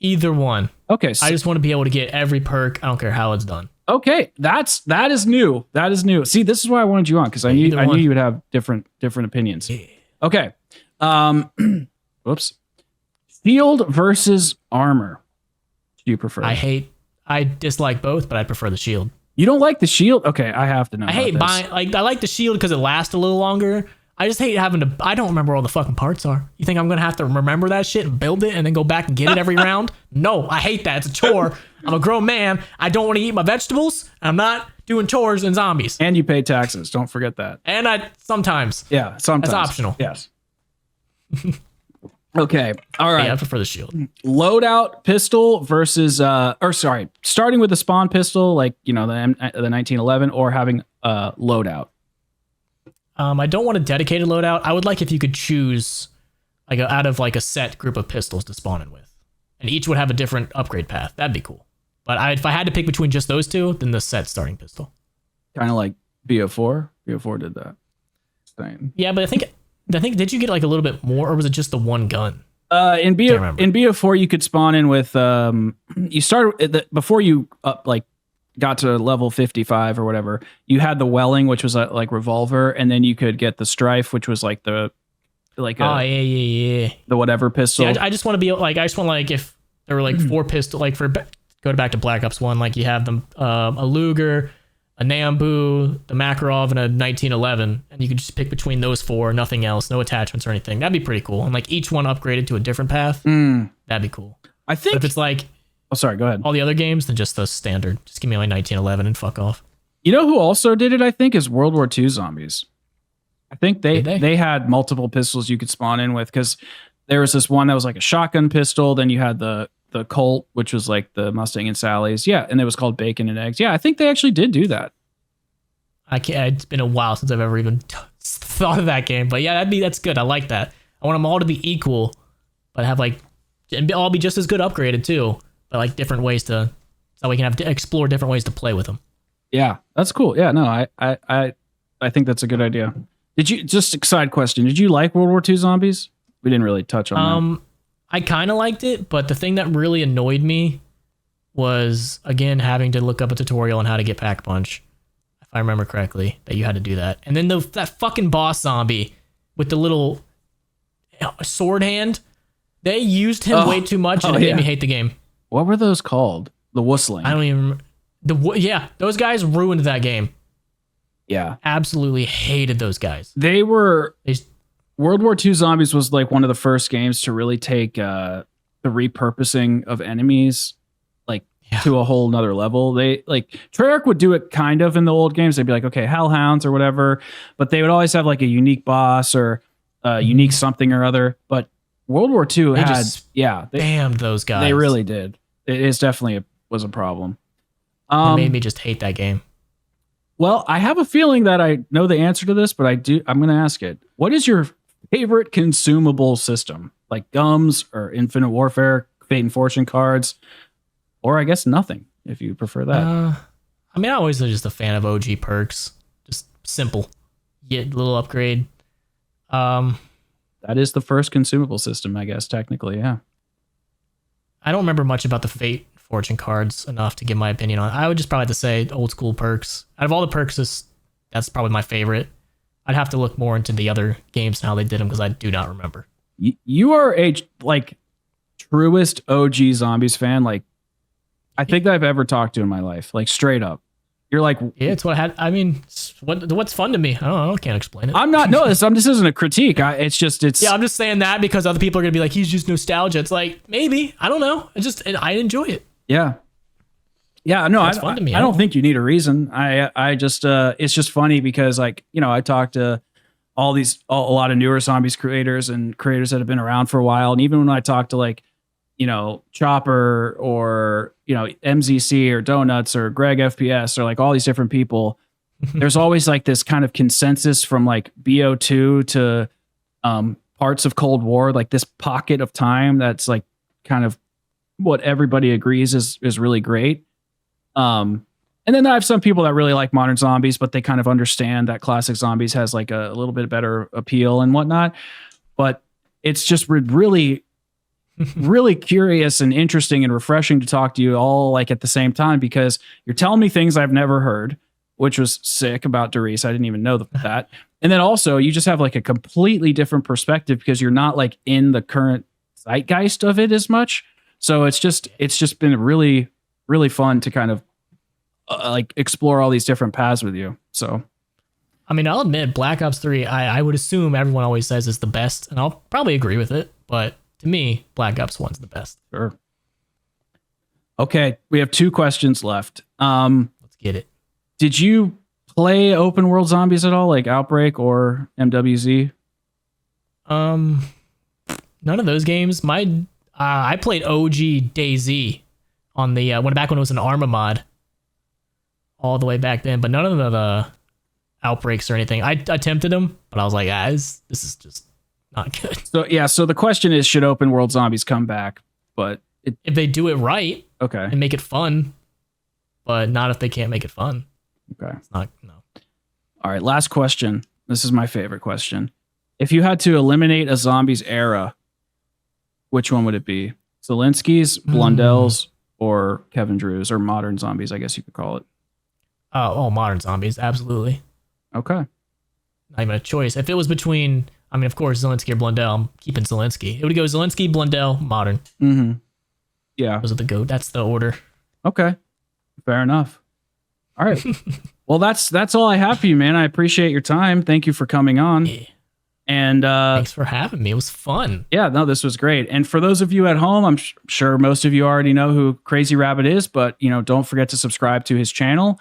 Either one. Okay. I just want to be able to get every perk. I don't care how it's done. Okay. That is new. That is new. See, this is why I wanted you on, because I knew you would have different opinions. Yeah. Okay. Whoops. Shield versus armor. Do you prefer? I dislike both, but I prefer the shield. You don't like the shield? Okay, I have to know. I like the shield because it lasts a little longer. I just hate having to. I don't remember where all the fucking parts are. You think I'm gonna have to remember that shit and build it and then go back and get it every round? No, I hate that. It's a chore. I'm a grown man. I don't want to eat my vegetables. I'm not doing chores in zombies. And you pay taxes. Don't forget that. And sometimes. Yeah, sometimes. It's optional. Yes. Okay. All right. Yeah, I prefer the shield. Loadout pistol versus starting with the spawn pistol, like, the 1911, or having a loadout. I don't want a dedicated loadout. I would like if you could choose out of like a set group of pistols to spawn in with, and each would have a different upgrade path. That'd be cool. But if I had to pick between just those two, then the set starting pistol. Kind of like BO4. BO4 did that. Same. Yeah, but I think did you get like a little bit more, or was it just the one gun? In BO4 you could spawn in with you started before you got to level 55 or whatever. You had the Welling, which was like revolver, and then you could get the Strife, which was like the the whatever pistol. Yeah, I just want to be like, if there were like 4 pistol, like go back to Black Ops 1, like you have them a Luger, a Nambu, the Makarov, and a 1911, and you could just pick between those 4, nothing else, no attachments or anything. That'd be pretty cool. And like each one upgraded to a different path. That'd be cool. I think but if it's like, oh, sorry, go ahead. All the other games, then just the standard. Just give me like 1911 and fuck off. You know who also did it? I think is World War II zombies. I think they had multiple pistols you could spawn in with, because there was this one that was like a shotgun pistol. Then you had the Colt, which was like the Mustang and Sally's. Yeah, and it was called Bacon and Eggs. Yeah, I think they actually did do that. It's been a while since I've ever even thought of that game, but yeah, that's good. I like that. I want them all to be equal, but have and all be just as good upgraded too, but like different ways so we can have to explore different ways to play with them. Yeah, that's cool. Yeah, no, I think that's a good idea. Did you, just a side question, did you like World War II zombies? We didn't really touch on that. I kind of liked it, but the thing that really annoyed me was, again, having to look up a tutorial on how to get Pack Punch. I remember correctly, that you had to do that. And then that fucking boss zombie with the little sword hand, they used him way too much, and it made me hate the game. What were those called? The Wussling. I don't even remember. Those guys ruined that game. Yeah. Absolutely hated those guys. World War II Zombies was like one of the first games to really take the repurposing of enemies to a whole nother level. They like Treyarch would do it kind of in the old games. They'd be like, okay, Hellhounds or whatever, but they would always have like a unique boss or unique something or other. But World War II they spammed those guys. They really did. It is definitely was a problem. It made me just hate that game. Well, I have a feeling that I know the answer to this, but I'm going to ask it. What is your favorite consumable system? Like gums or Infinite Warfare, Fate and Fortune cards, or I guess nothing, if you prefer that. I mean, I always was just a fan of OG perks. Just simple. Get a little upgrade. That is the first consumable system, I guess, technically, yeah. I don't remember much about the Fate Fortune cards enough to give my opinion on. I would just probably have to say old school perks. Out of all the perks, that's probably my favorite. I'd have to look more into the other games and how they did them because I do not remember. You are a truest OG Zombies fan. Like, I think that I've ever talked to in my life. Like, straight up. You're like, yeah, it's what I had. I mean, what's fun to me? I don't know. I can't explain it. I'm not. No, this isn't a critique. It's. Yeah, I'm just saying that because other people are gonna be like, he's just nostalgia. It's like maybe I don't know. I enjoy it. Yeah. Yeah. No, it's fun to me. I don't think you need a reason. I just it's just funny because I talk to a lot of newer Zombies creators and creators that have been around for a while, and even when I talk to Chopper or MZC or Donuts or Greg FPS or like all these different people, there's always like this kind of consensus from like BO2 to parts of Cold War, like this pocket of time that's like kind of what everybody agrees is really great. And then I have some people that really like modern zombies, but they kind of understand that classic Zombies has like a little bit better appeal and whatnot. But it's just really really curious and interesting and refreshing to talk to you all like at the same time, because you're telling me things I've never heard, which was sick about Doris. I didn't even know that. And then also you just have like a completely different perspective because you're not like in the current zeitgeist of it as much. So it's just been really, really fun to kind of like explore all these different paths with you. So, I mean, I'll admit Black Ops 3, I would assume everyone always says is the best, and I'll probably agree with it, but to me, Black Ops 1's the best. Sure. Okay, we have 2 questions left. Let's get it. Did you play open world zombies at all, like Outbreak or MWZ? None of those games. I played OG DayZ on the back when it was an Arma mod, all the way back then. But none of the Outbreaks or anything. I attempted them, but I was like, this is just not good. So yeah, so the question is, should open world zombies come back? But if they do it right, okay, and make it fun, but not if they can't make it fun. Okay, it's not. No. All right, last question. This is my favorite question. If you had to eliminate a zombies era, which one would it be? Zielinski's, Blundell's, or Kevin Drew's, or modern zombies, I guess you could call it. Oh, modern zombies, absolutely. Okay. Not even a choice. If it was between, I mean, of course, Zielinski or Blundell, I'm keeping Zielinski. It would go Zielinski, Blundell, modern. Mm-hmm. Yeah. Those are the GOAT. That's the order. Okay. Fair enough. All right. Well, that's all I have for you, man. I appreciate your time. Thank you for coming on. Yeah. And thanks for having me. It was fun. Yeah, no, this was great. And for those of you at home, I'm sure most of you already know who Crazy Rabbit is, but don't forget to subscribe to his channel.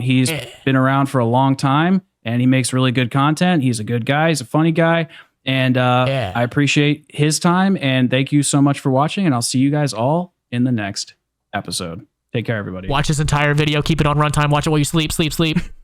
He's been around for a long time and he makes really good content. He's a good guy. He's a funny guy. And I appreciate his time. And thank you so much for watching. And I'll see you guys all in the next episode. Take care, everybody. Watch this entire video. Keep it on runtime. Watch it while you sleep.